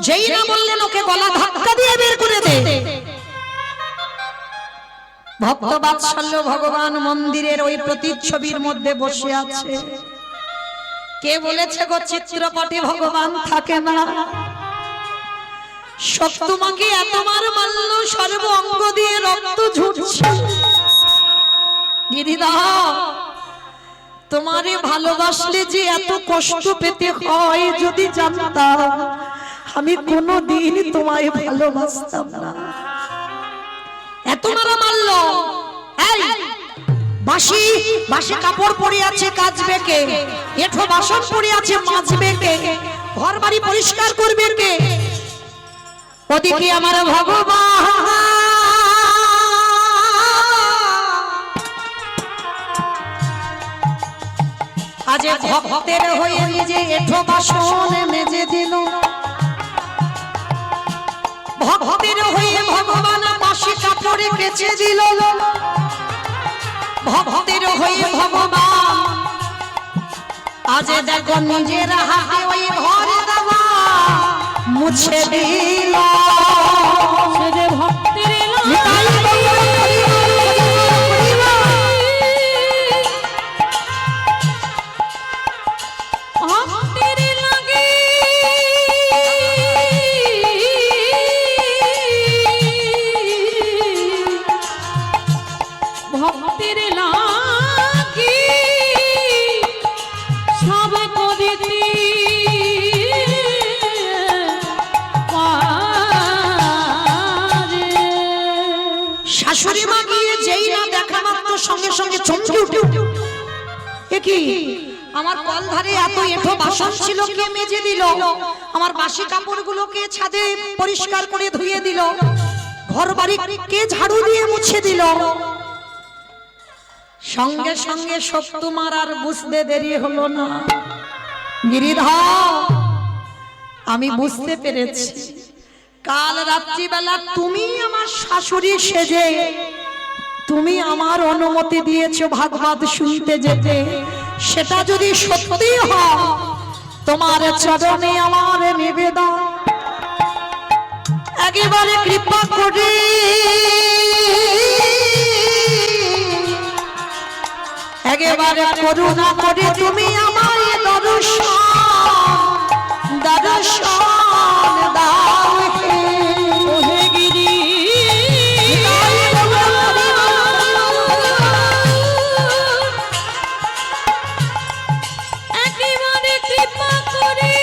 যেই না বললেন ওকে গলা ধাক্কা দিয়ে বের করে দে। ভক্ত বাৎসল্য ভগবান মন্দিরের ওই প্রতিচ্ছবির মধ্যে বসে আছে। কে বলেছে গো চিত্রপটে ভগবান থাকে না? তোমাকে এতবার মারল, সর্ব অঙ্গ দিয়ে রক্ত ঝরছে। গিরিধর, তোমারে ভালোবাসলে যে এত কষ্ট পেতে হয় যদি জানতাম, আমি কোনোদিন তোমায় ভালোবাসতাম না। এত মারা মারলো। এই বাসি বাসি কাপড় পরে আছে কাচবে কে? এঠো বাসন পরে আছে মাজবে কে? ঘর বাড়ি পরিষ্কার করবে কে? ওদিকে আমার ভগবান আজ ভক্তের হয়ে নিজে এঠো বাসন মেজে দিল। ভক্তের হয়ে ভগবান বাসি কাপড়ে কেচে দিল। ভক্তের হয়ে ভগবান আজ দেখো নিজের হাতে ওই ঘর দেওয়া মুছে দিল। সে যে ভক্তের ভক্তের লাগে ভক্তের লাগে সব করিতে শাশুড়ি মা গিয়ে যেই না দেখা মাত্র সঙ্গে সঙ্গে চমকে উঠে কি আমার কল ধারে এত এঠো বাসন ছিল কে মেজে দিল? আমার বাসি কাপড়গুলোকে ছাদে পরিষ্কার করে ধুয়ে দিল? ঘর বাড়ি কে ঝাড়ু দিয়ে মুছে দিল? সঙ্গে সঙ্গে সত্যমার আর বুঝতে দেরি হলো না। গিরিধর, আমি বুঝতে পেরেছি কাল রাত্রিবেলা তুমি আমার শাশুড়ি সেজে তুমি আমার অনুমতি দিয়েছো ভাগবত শুনতে যেতে। সেটা যদি সত্যি হয়, তোমার চরণে আমার নিবেদন, একেবারে কৃপা করে একেবারে করুণা করে তুমি আমার দর্শন দাও হে। ওহে গিরি একেবারে কৃপা করে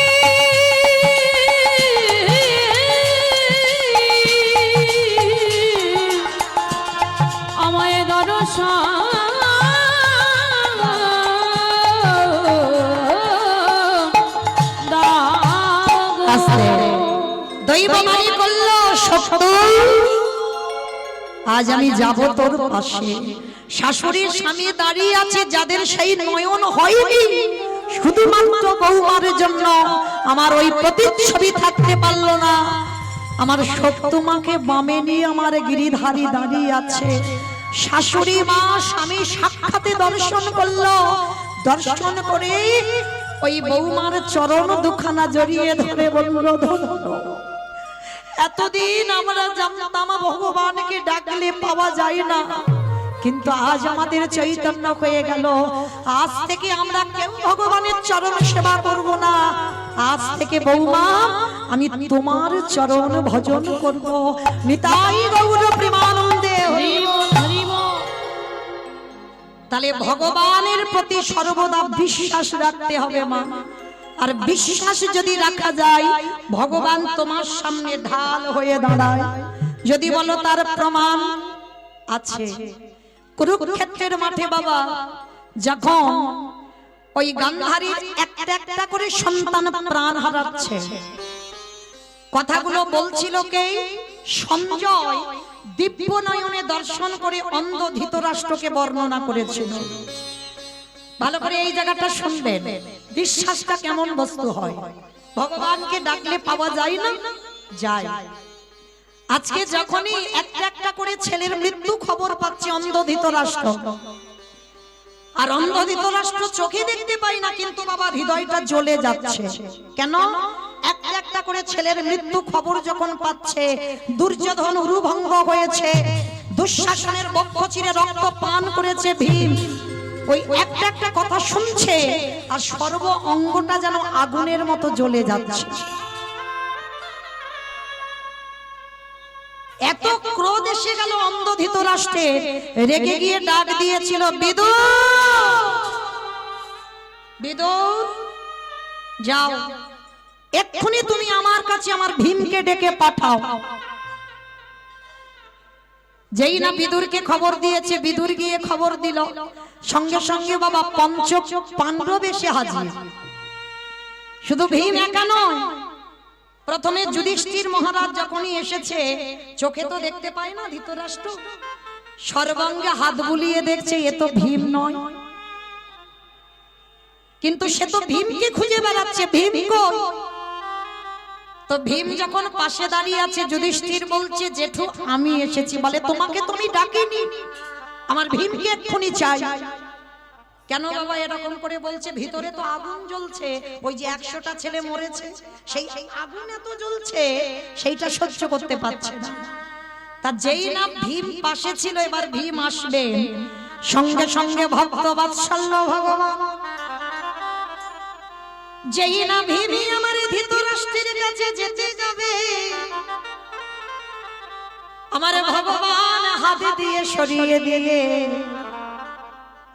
আমায় দর্শন দৈব মানি করল সত্য। আজ আমি যাব তোর পাশে। শাশুড়ির স্বামী দাঁড়িয়ে আছে, যাদের সেই নয়ন হয়নি, শুধুমাত্র বৌমার জন্য আমার ওই প্রতিচ্ছবি থাকতে পারলো না। আমার সত্যমাকে বামে নিয়ে আমার গিরিধারী দাঁড়িয়ে আছে। শাশুড়ি মা স্বামী সাক্ষাতে দর্শন করলো। দর্শন করে ওই বৌমার চরণ দুখানা জড়িয়ে ধরে বলল, এতদিন আমরা জানতাম ভগবানকে ডাকলে পাওয়া যায় না, কিন্তু আজ আমাদের চৈতন্য হয়ে গেল। আজ থেকে আমরা কেউ ভগবানের চরণ সেবা করব না। আজ থেকে বৌমা আমি তোমার চরণ ভজন করব। নিতাই গৌর প্রেমানন্দে হরি বল, হরি বল। তাহলে ভগবানের প্রতি সর্বদা বিশ্বাস রাখতে হবে মা। আর বিশ্বাস যদি রাখা যায়, ভগবান তোমার সামনে ঢাল হয়ে দাঁড়ায়। যদি বলো তার প্রমাণ আছে, কুরুক্ষেত্রের মাঠে বাবা যখন ওই গান্ধারীর একটা একটা করে সন্তান প্রাণ হারাচ্ছে, কথাগুলো বলছিল কে? সঞ্জয় দিব্য নয়নে দর্শন করে অন্ধ ধৃতরাষ্ট্রকে বর্ণনা করেছিল। ভালো করে এই জায়গাটা শুনবেন, বিশ্বাসটা কেমন বস্তু হয়। ভগবানকে ডাকলে পাওয়া যায় না? যায়। আজকে যখনই একটা একটা করে ছেলের মৃত্যু খবর পাচ্ছে অন্ধ ধৃতরাষ্ট্র, আর অন্ধ ধৃতরাষ্ট্র চোখে দেখতে পাই না, কিন্তু বাবা হৃদয়টা জ্বলে যাচ্ছে। কেন? একটা একটা করে ছেলের মৃত্যু খবর যখন পাচ্ছে, দুর্যোধন উরুভঙ্গ হয়েছে, দুঃশাসনের বক্ষ চিরে রক্ত পান করেছে ভীম, ওই একটা একটা কথা শুনছে আর সর্ব অঙ্গটা যেন আগুনের মতো জ্বলে যাচ্ছে। এত ক্রোধ এসে গেল অন্ধ ধৃতরাষ্ট্রে, রেগে গিয়ে ডাক দিয়েছিল, বিদুর, বিদুর যাও, এক্ষুনি তুমি আমার কাছে আমার ভীমকে ডেকে পাঠাও। যেই না বিদুরকে খবর দিয়েছে, বিদুর গিয়ে খবর দিল, সঙ্গে সঙ্গে বাবা পঞ্চ পাণ্ডব এসে হাজির। শুধু ভীম একা নয়, প্রথমে যুধিষ্ঠির মহারাজ যখনই এসেছে, চোখে তো দেখতে পায় না ধৃতরাষ্ট্র, সর্বাঙ্গে হাত বুলিয়ে দেখছে এ তো ভীম নয়, কিন্তু সে তো ভীমকে খুঁজে বেড়াচ্ছে, ভীম কই? তো ভীম যখন পাশে দাঁড়িয়ে আছে, যুধিষ্ঠির বলছে, জেঠু আমি এসেছি। বলে, তোমাকে তুমি ডাকিনি, আমার ভীমকে এক্ষুনি চাই। কেন বাবা এরকম করে বলছে? ভিতরে তো আগুন জ্বলছে, ওই যে 100টা ছেলে মরেছে, সেই আগুন এত জ্বলছে, সেইটা সহ্য করতে পারছে না। তা যেই না ভীম পাশে ছিল, এবার ভীম আসবে, সঙ্গে সঙ্গে ভক্ত বাৎসল্য ভগবান, যেই না ভীমই আমার ধৃতরাষ্ট্রের কাছে যেতে যাবে, আমার ভগবান হাতে দিয়ে সরিয়ে দিয়ে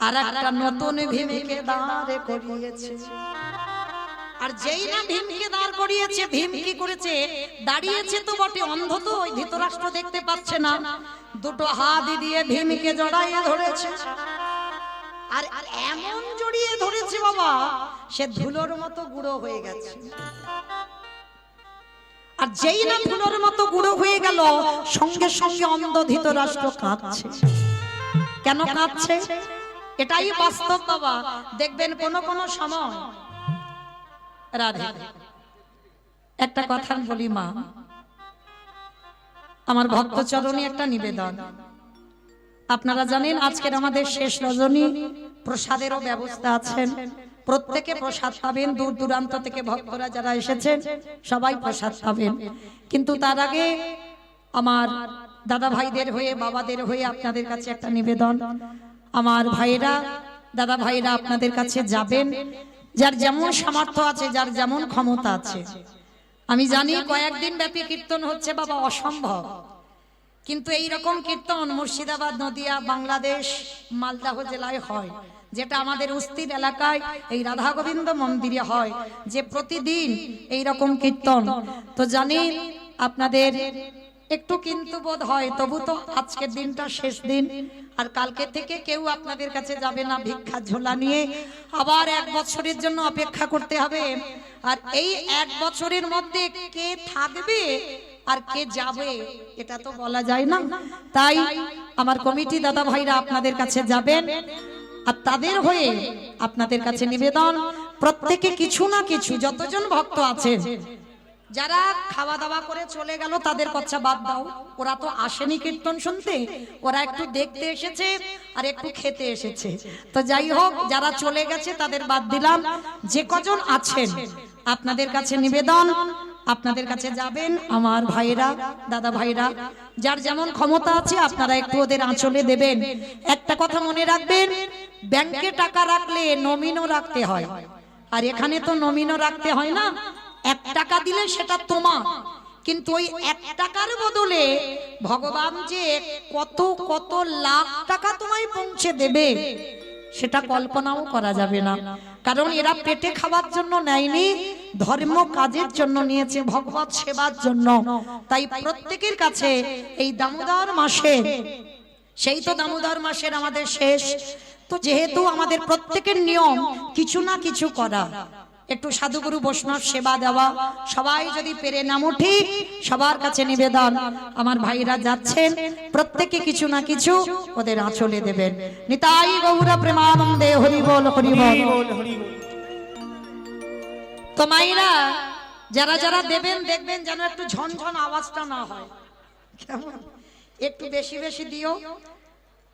আর একটা নতুন ভীমকে দাঁড় করিয়েছে। আর যেই না ভীমকে দাঁড় করিয়েছে, ভীম কি করেছে? দাঁড়িয়েছে তো বটে, অন্ধ তো, ওই ধৃতরাষ্ট্র দেখতে পাচ্ছে না, দুটো হাত দিয়ে ভীমকে জড়াইয়ে ধরেছে। আর এমন জড়িয়ে ধরেছে বাবা, সে ধুলোর মতো গুঁড়ো হয়ে গেছে। আর যেই না ধুলোর মতো গুঁড়ো হয়ে গেল, সঙ্গে সঙ্গে অন্ধ ধৃতরাষ্ট্র কাঁদছে। কেন কাঁদছে? এটাই বাস্তব বাবা। দেখবেন কোন কোন সময়, রাধে, একটা কথা বলি মা, আমার ভক্ত চরণে একটা নিবেদন। আপনারা জানেন আজকের আমাদের শেষ রজনী, প্রসাদেরও ব্যবস্থা আছেন, প্রত্যেকে প্রসাদ পাবেন, দূর দূরান্ত থেকে ভক্তরা যারা এসেছেন সবাই প্রসাদ পাবেন। কিন্তু তার আগে আমার দাদা ভাইদের হয়ে, বাবাদের হয়ে আপনাদের কাছে একটা নিবেদন। আমার ভাইরা, দাদা ভাইরা আপনাদের কাছে যাবেন, যার যেমন সামর্থ্য আছে, যার যেমন ক্ষমতা আছে। আমি জানি কয়েকদিন ব্যাপী কীর্তন হচ্ছে বাবা, অসম্ভব, কিন্তু এই রকম কীর্তন মুর্শিদাবাদ, নদিয়া, বাংলাদেশ, মালদহ জেলায় হয়, যেটা আমাদের উস্তির এলাকায় এই রাধা গোবিন্দ মন্দিরে হয়, যে প্রতিদিন এই রকম কীর্তন। তো জানি আপনাদের একটু কিন্তু বোধ হয়, তবু তো আজকের দিনটা শেষ দিন, আর কালকে থেকে কেউ আপনাদের কাছে যাবে না ভিক্ষা ঝোলা নিয়ে, আবার 1 বছরের জন্য অপেক্ষা করতে হবে। আর এই 1 বছরের মধ্যে কে থাকবে আর কে যাবে এটা তো বলা যায় না। তাই আমার কমিটি দাদা ভাইরা আপনাদের কাছে যাবেন, আর তাদের হয়ে আপনাদের কাছে নিবেদন, প্রত্যেকে কিছু না কিছু, যতজন ভক্ত আছেন, যারা খাওয়া দাওয়া করে চলে গেল তাদের কথা বাদ দাও, ওরা তো আসেনি কীর্তন শুনতে, ওরা একটু দেখতে এসেছে আর একটু খেতে এসেছে। তো যাই হোক, যারা চলে গেছে তাদের বাদ দিলাম, যে কজন আছেন আপনাদের কাছে নিবেদন, আপনাদের কাছে যাবেন আমার ভাইরা, দাদা ভাইরা, যার যেমন ক্ষমতা আছে আপনারা একটু ওদের আঁচলে দেবেন। একটা কথা মনে রাখবেন, ব্যাংকে টাকা রাখলে নমিনও রাখতে হয়, আর এখানে তো নমিনও রাখতে হয় না। 1 টাকা দিলে সেটা তোমার, কিন্তু ওই 1 টাকার বদলে ভগবান যে কত কত লাখ টাকা তোমায় পৌঁছে দেবে সেটা কল্পনাও করা যাবে না। কারণ এরা পেটে খাওয়ার জন্য নেয়নি, ধর্ম কাজের জন্য নিয়েছে, ভগবত সেবার জন্য। তাই প্রত্যেকের কাছে এই দামোদর মাসে, সেই তো দামোদর মাসের আমাদের শেষ, তো যেহেতু আমাদের প্রত্যেকের নিয়ম কিছু না কিছু করা, একটু সাধুগুরু বৈষ্ণব সেবা দেওয়া, সবাই যদি পেরে নাম উঠি, সবার কাছে নিবেদন, আমার ভাইরা যাচ্ছেন, প্রত্যেকে কিছু না কিছু ওদের আঁচলে দেবেন। নিতাই গৌর প্রেমানন্দে, হরি বল হরি বল। তো মাইরা যারা যারা দেবেন দেখবেন যেন একটু ঝনঝন আওয়াজটা না হয়, কেমন? একটু বেশি বেশি দিও,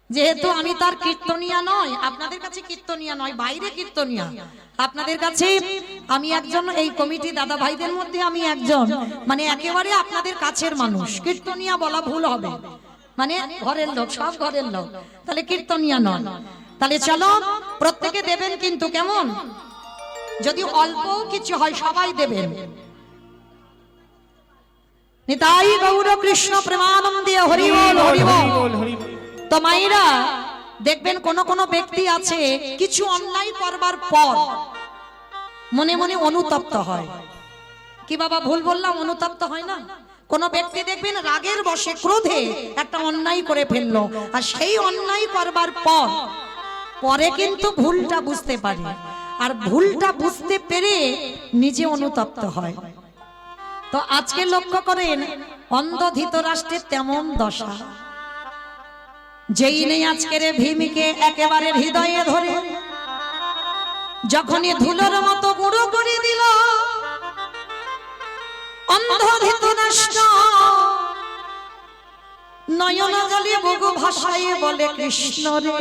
যেহেতু আমি তার কীর্তনিয়া নয়, আপনাদের কাছে কীর্তনিয়া নয়, বাইরে কীর্তনিয়া, আপনাদের কাছে আমি একজন, এই কমিটি দাদা ভাইদের মধ্যে আমি একজন, মানে একেবারে আপনাদের কাছের মানুষ। কীর্তনিয়া বলা ভুল হবে, মানে ঘরের লোক, সব ঘরের লোক, তাহলে কীর্তনিয়া নয়। তাহলে চলো প্রত্যেকে দেবেন কিন্তু, কেমন? যদি অল্প কিছু হয় সবাই দেবেন। নিতাই গৌর কৃষ্ণ প্রেমানন্দে হরি বল হরি বল। তো মায়েরা দেখবেন কোন কোন ব্যক্তি আছে কিছু অন্যায় করবার পর মনে মনে অনুতপ্ত হয়। কি বাবা ভুল বললাম? অনুতপ্ত হয় না? কোন ব্যক্তি দেখবেন রাগের বশে, ক্রোধে একটা অন্যায় করে ফেললো, আর সেই অন্যায় করবার পর পরে কিন্তু ভুলটা বুঝতে পারে, আর ভুলটা বুঝতে পেরে নিজে অনুতপ্ত হয়। তো আজকে লক্ষ্য করেন অন্ধ ধৃতরাষ্ট্রের তেমন দশা। যেই নেই আজকের ভীমকে একেবারে হৃদয়ে ধরে যখনই ধুলোর মতো গুঁড়ো করে দিল, অন্ধ ধৃতরাষ্ট্র নয়ন জলে বুকু ভাসাইয়ে বলে, কৃষ্ণ রে,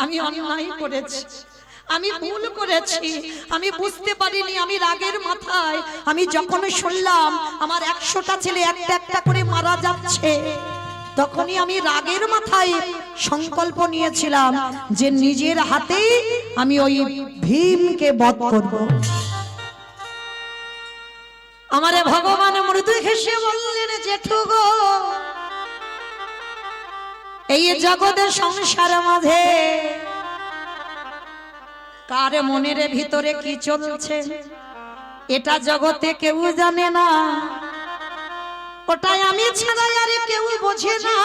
আমি অন্যায় করেছি, আমি ভুল করেছি, আমি বুঝতে পারিনি, আমি রাগের মাথায়, আমি যখন শুনলাম আমার 100টা ছেলে একটা একটা করে মারা যাচ্ছে, তখনই আমি রাগের মাথায় সংকল্প নিয়েছিলাম যে নিজের হাতে আমি ওই ভীমকে বধ করব। আমারে ভগবান মৃদু হেসে বললেন, জেঠু গো, এই জগতের সংসার মাঝে কার মনের ভিতরে কি চলছে এটা জগতে কেউ জানে না, ওটাই আমি ছাড়া আর কেউ বোঝে না।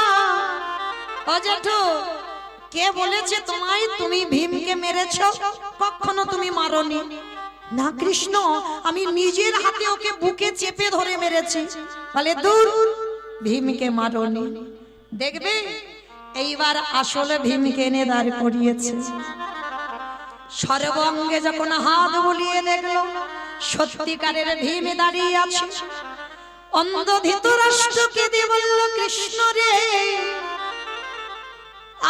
ও জেঠু, কে বলেছে তোমায় তুমি ভীমকে মেরেছো? কখনো তুমি মারোনি। না কৃষ্ণ, আমি নিজের হাতে ওকে বুকে চেপে ধরে মেরেছি। বলে দূর, ভীমকে মারোনি। দেখবে এইবার আসলে ভীমকে এনে দাঁড় করিয়েছে। সর্বঙ্গে যখন হাত বুলিয়ে দেখলো সত্যিকারের ভীম দাঁড়িয়ে আছে, অন্ধ ধৃতরাষ্ট্রকে দিয়ে বলল, কৃষ্ণ রে,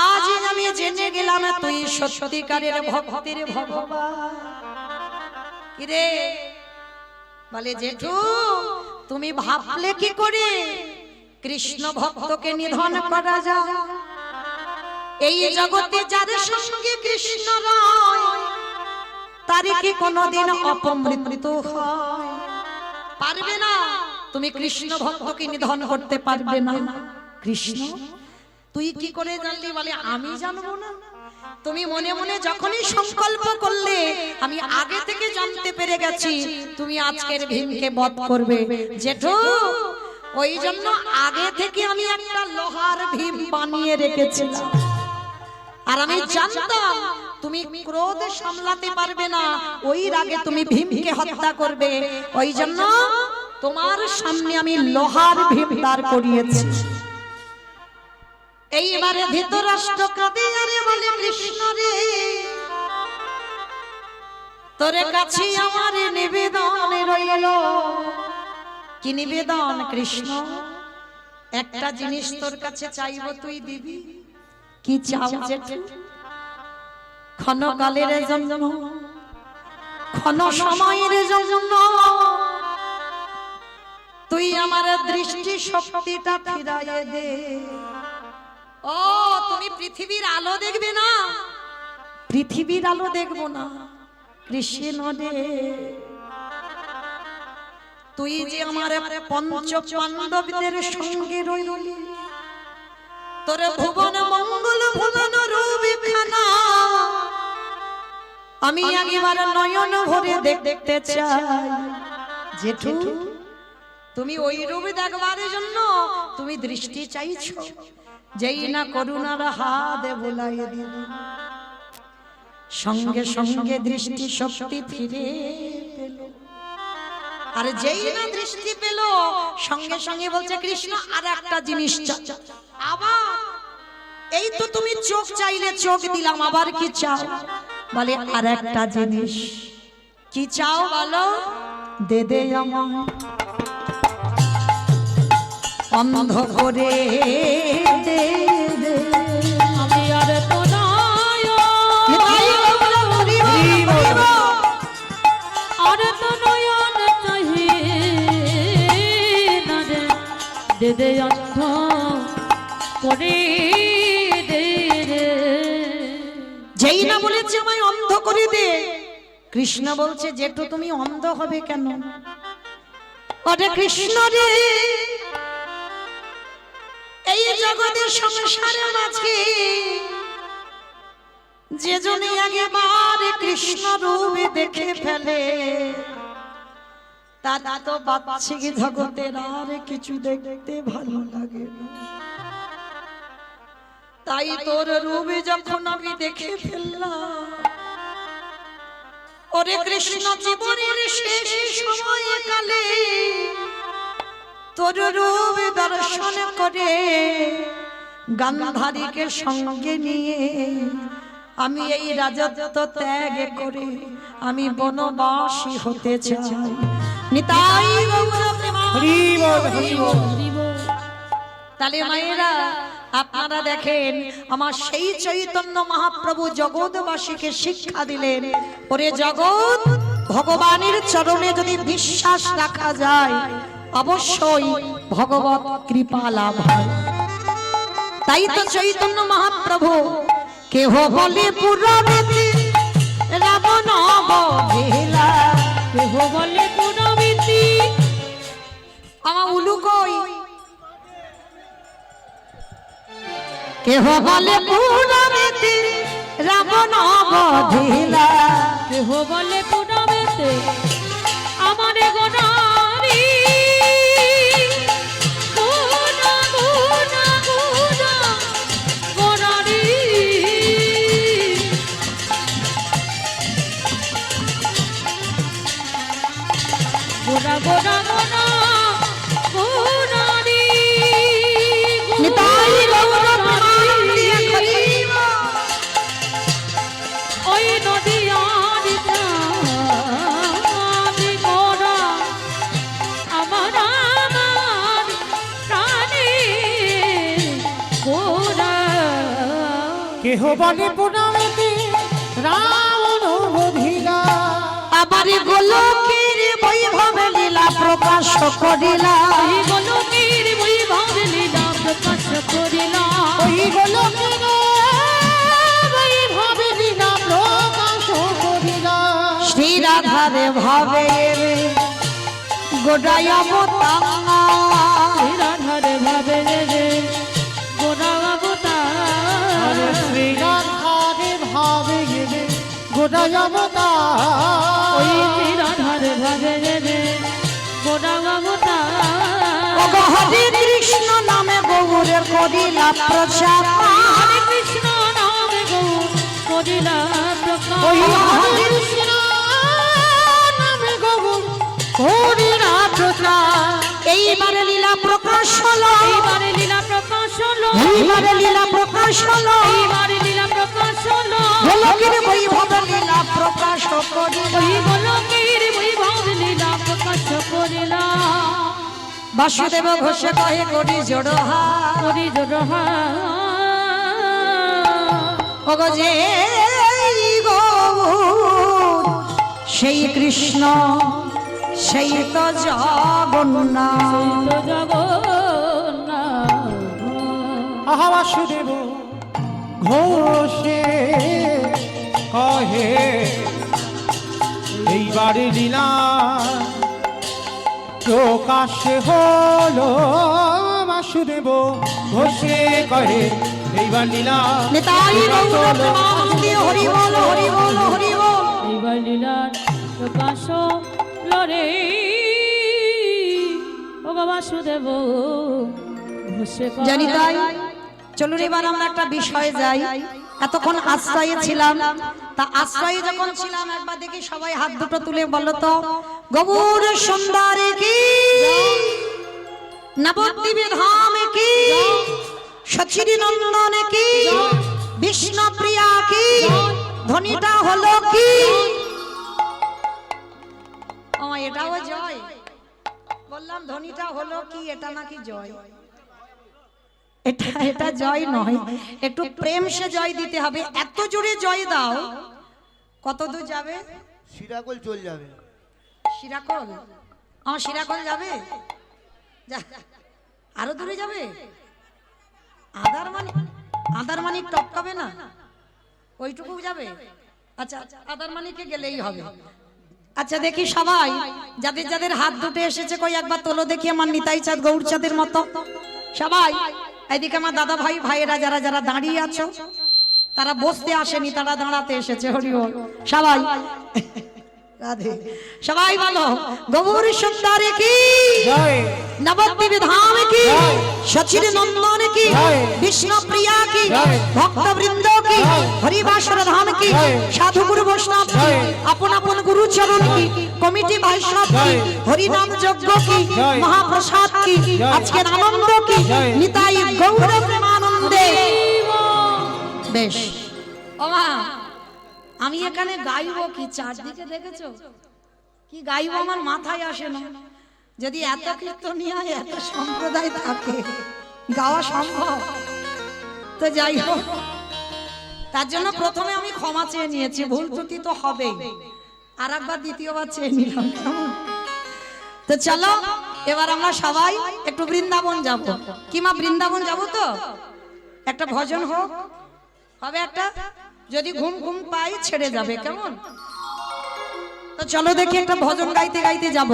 আজ আমি জেনে গেলাম তুই সত্যিকারের ভক্তের ভগবান। কিরে? বলে জেঠু, তুমি ভাবলে কি করে কৃষ্ণ ভক্তকে নিধন করা যায়? এই জগতে যার সঙ্গে কৃষ্ণ রয় তার কি কোনদিন অপমৃত্যু হয়? পারবে না, তুমি কৃষ্ণ ভক্তকে নিধন করতে পারবে না। কৃষ্ণ, তুই কি করে জানলি? বলে আমি জানবো না? তুমি মনে মনে যখনই সংকল্প করলে আমি আগে থেকে জানতে পেরে গেছি তুমি আজকের ভীমকে বধ করবে। জেঠু, ওই জন্য আগে থেকে আমি একটা লোহার ভীম বানিয়ে রেখেছিলাম, আর আমি জানতাম তুমি ক্রোধ সামলাতে পারবে না, ওই রাগে তুমি ভীমকে হত্যা করবে। ওই জন্য তোমার সামনে আমি লোহার ভীম দাঁড় করিয়েছি। এইবারে ধৃতরাষ্ট্র কাঁদে আরে বলে, কৃষ্ণ রে, তোর কাছে আমার নিবেদন রইল। কি নিবেদন? কৃষ্ণ, একটা জিনিস তোর কাছে চাইব, তুই দিবি। কি চাও জেঠু? ক্ষণকালের জন্য, ক্ষণ সময়ের জন্য তুই আমার দৃষ্টি শক্তিটা ফিরাইয়ে দে। ও, তুমি পৃথিবীর আলো দেখবে না? পৃথিবীর আলো দেখবো না কৃষ্ণ রে, তুই যে আমার পঞ্চ পাণ্ডবদের সঙ্গে রইলি, তোর ভুবন মঙ্গল ভুবন রূপখানা আমি একবার নয়ন ভরে দেখতে চাই। জেঠু, তুমি ওই রূপ দেখবার জন্য তুমি দৃষ্টি চাইছো, যেই না করুণার হাত বুলাইয়ে দিল, সঙ্গে সঙ্গে দৃষ্টি শক্তি ফিরে পেল। আর যেই না দৃষ্টি পেল সঙ্গে সঙ্গে বলছে, কৃষ্ণ আর একটা জিনিস চাই। আবার এই তো তুমি চোখ চাইলে চোখ দিলাম, আবার কি চাও? বলে আর একটা জিনিস। কি চাও বলো? দে দে আমায় অন্ধ করে দে দে। আমি আর তো নয় আর তো নয়ন চাহি না রে, দে দে অন্ধ করে দে রে। যেই না বলেছে আমায় অন্ধ করে দে, কৃষ্ণ বলছে যেটু তুমি অন্ধ হবে কেন? ওরে কৃষ্ণ রে, এই জগতের সংসারে মাঝে যে জনে আগেবার কৃষ্ণ রূপে দেখে ফেলে, তা তো বাচ্চিক জগতের আর কিছু দেখতে ভালো লাগে না। তাই তোর রূপে যখন আমি দেখে ফেললাম, ওরে কৃষ্ণ জীবনের শেষ সময়ে কালে তোর রূপ দর্শন করে গান্ধারীকে সঙ্গে নিয়ে আমি এই রাজত্ব ত্যাগ করে আমি বনবাসী হতে চাই। নিতাই গৌর হরি বল, হরি বল। তাহলে মায়েরা আপনারা দেখেন, আমার সেই চৈতন্য মহাপ্রভু জগৎবাসীকে শিক্ষা দিলেন, ওরে জগৎ, ভগবানের চরণে যদি বিশ্বাস রাখা যায় অবশ্যই ভগবত কৃপা লাভ হয়। তাই তো চৈতন্য মহাপ্রভু কেহ বলে পুরাণেতে রাবণ বধিলা, কেহ বলে পুনবিতি, আমার উলু কই? কেহ বলে পুরাণেতে রাবণ বধিলা, কেহ বলে পুনবেতে আমার গোনারি গোনা গোনা গোনা গোনারি। গোনা গোনা গোনা গোনারি। নিতাই গৌর প্রেমানন্দে হরিব। ওই নদিয়ার প্রাণী গোরা আমার আমার প্রাণী গোরা। কেহ বলে পুনামেতে রাবণ বধিলা, আবার গোলকের বৈভব লীলা প্রকাশ করিলা, এই গোলকের বৈভব লীলা প্রকাশ করিলা। ওই গোলকের বৈভব লীলা প্রকাশ করিলা। শ্রী রাধারে ভাবে গোড়ায় অবতার, এই রাধার ভাবে রে গোরা অবতার। শ্রীরাধারে ভাবে গেলে গোটায় অবতার। ওই রাধার ভাবে রে গোরা অবতার। ওগো হরে কৃষ্ণ নামে গৌরে করিলা প্রচার, হরে কৃষ্ণ নামে গৌর করিলা প্রকাশ। ওই হরে কৃষ্ণ নামে গৌর করিলা প্রচার। এইবারে লীলা প্রকাশ হলো, এইবারে লীলা প্রকাশ হলো, এইবারে লীলা প্রকাশ হলো, এইবারে লীলা প্রকাশ হলো। গোলকের বৈভব লীলা প্রকাশ করিলা। ওই গোলকের বৈভব লীলা প্রকাশ করিলা। বাসুদেব ঘোষে কহে করি জোড়হা, করি জোড়হা ওগো যে গৌর সেই কৃষ্ণ সেই তো জগন্নাথ। তো জগন্নাথ। আহা বাসুদেব ঘোষে কহে এইবারে লীলা প্রকাশ হলো। বাসুদেব ঘোষে কহে এইবার লীলা নিতাই গৌর প্রেমানন্দে হরি বল, হরি বল, হরি বল। এইবার লীলার প্রকাশ লরে ও বাসুদেব ঘোষে কহে। জানি তাই, চলুন এবার আমরা একটা বিষয়ে যাই। এতক্ষণ আশ্রয়ে ছিলাম, তা আশ্রয়ে যখন ছিলাম একবার দেখি সবাই হাত দুটো তুলে বলো তো, গৌর সুন্দরী কি, নবদ্বীপে ধাম কি, সচিরি নন্দন কি, বিষ্ণু প্রিয়া কি, ধ্বনিটা হলো কি? এটাও জয়? বললাম ধ্বনিটা হলো কি, এটা নাকি জয়? এটা জয় নয়, একটু প্রেম সে জয় দিতে হবে। এত জোরে জয় দাও, কত দূর যাবে? শিরাকল চল যাবে। শিরাকল? আমার শিরাকল যাবে? আরো দূরে যাবে? আদারমানি টপকাবে না? ওইটুকু যাবে? আচ্ছা, আদারমানিকে গেলেই হবে। আচ্ছা দেখি সবাই, যাদের যাদের হাত দুটো এসেছে কই একবার তোলো দেখি, আমার নিতাই চাঁদ গৌর চাঁদের মতো। সবাই এইদিকে, আমার দাদা ভাই ভাইয়েরা যারা যারা দাঁড়িয়ে আছো, তারা বসতে আসেনি, তারা দাঁড়াতে এসেছে। হরি বল। সবাই রাধে। সবাই বলো গৌর সুন্দর কি জয়, নবদ্বীপ ধাম কি জয়, সচির নন্দন কি জয়, বিষ্ণু প্রিয়া কি জয়, ভক্ত বৃন্দ কি জয়, হরিবাসর ধাম কি জয়, সাধু গুরু বৈষ্ণব কি জয়, আপন আপন গুরু চরণ কি কমিটি বৈষ্ণব কি জয়, হরিনাম যজ্ঞ কি জয়, মহাপ্রসাদ কি জয়, আজকের আনন্দ কি জয়, নিতাই গৌর প্রেমানন্দে। বেশ ওমা, আমি এখানে গাইবো কি? চারদিকে দেখেছো কি গাইবো? আমার মাথায় আসে না। যদি এত কীর্তনিয়া এত সম্প্রদায় থাকে, গাওয়া সম্ভব? তো যাই হোক, তার জন্য প্রথমে আমি ক্ষমা চেয়ে নিয়েছি, ভুল ত্রুটি তো হবেই, আর একবার দ্বিতীয়বার চেয়ে নিলাম। কেমন? তো চলো এবার আমরা সবাই একটু বৃন্দাবন যাব। কি মা, বৃন্দাবন যাব তো? একটা ভজন হোক, হবে একটা, যদি ঘুম ঘুম পাই ছেড়ে যাবে। কেমন? তো চলো দেখি একটা ভজন গাইতে গাইতে যাব।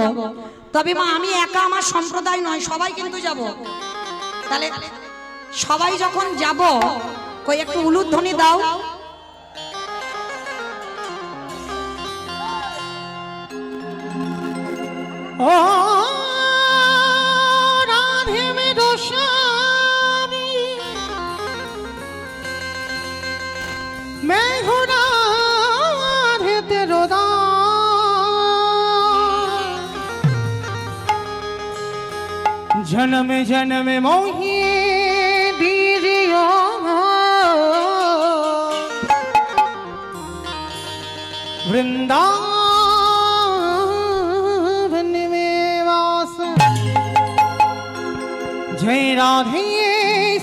তবে মা আমি একা, আমার সম্প্রদায় নয়, সবাই কিন্তু যাব। তাহলে সবাই যখন যাব, কই একটু উলুধ্বনি দাও। ও রাধে মে দোষামি मैं हूँ राधे तेरो दास। जन्म जन्म मोही दीजियो वृंदावन में वास। जय राधे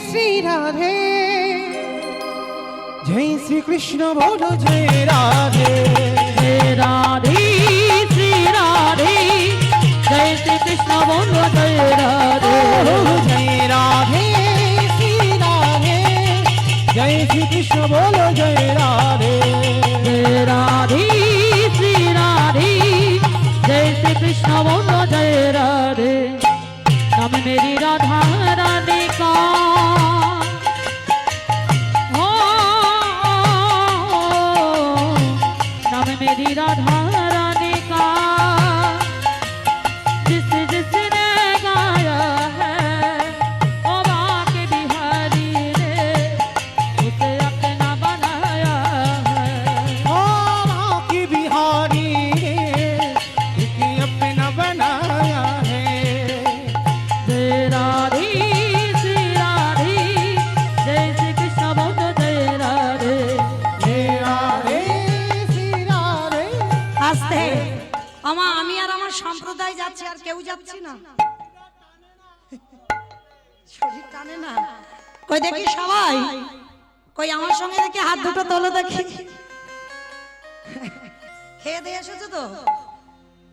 श्री राधे, जय श्री कृष्ण बोलो जय राधे। जय राधे श्री राधे, जय श्री कृष्ण बोलो जय राधे। जय राधे श्री राधे, जय श्री कृष्ण बोलो जय राधे। जय राधे श्री राधे, जय श्री कृष्ण बोलो जय राधे। नाम मेरी राधा रानी का, हो नाम मेरी राधा रानी का, जिस जिसने गाया है ओ बाके बिहारी ने उसे अपना बनाया है। ओ बाकी बिहारी ने इसे अपना बनाया है। जय राधे श्री राधे, जय श्री कृष्ण बोलो जय राधे। जय राधे श्री राधे। আস্তে আমা, আমি আর আমার সম্প্রদায় যাচ্ছি, আর কেউ যাচ্ছি না। শরীর টানে না। কই দেখি সবাই, কই আমার সঙ্গে দেখি হাত দুটো তোলো দেখি। খেয়ে দিয়ে এসেছো তো?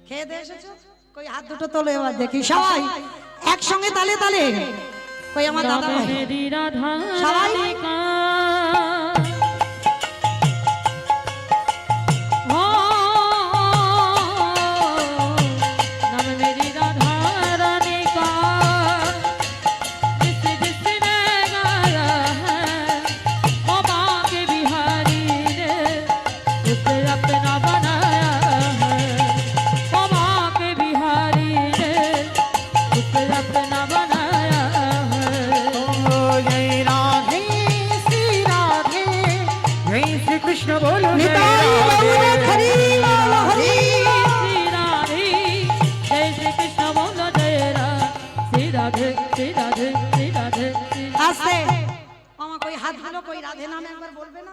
খেয়ে দিয়ে এসেছো? কই হাত দুটো তোলো এবার দেখি সবাই একসঙ্গে তালে তালে। কই আমার দাদা नाम ভাই मेरी राधा सवाई? रानी का, हो नाम मेरी राधा रानी का, जिस जिसने गाया है ओ बाके बिहारी ने उसे अपना बनाया है। ओ बाके बिहारी ने उसे अपना बनाया है। ओ जय राधे श्री राधे, जय श्री कृष्ण बोलो जय निताई गौर राधे। हरि बोल हरि। श्री राधे, जय श्री कृष्ण बोलो जय राधे। श्री राधे श्री राधे श्री राधे श्री আস্তে আমা, কই হাত গুলো কই রাধে নামে একবার বলবে না?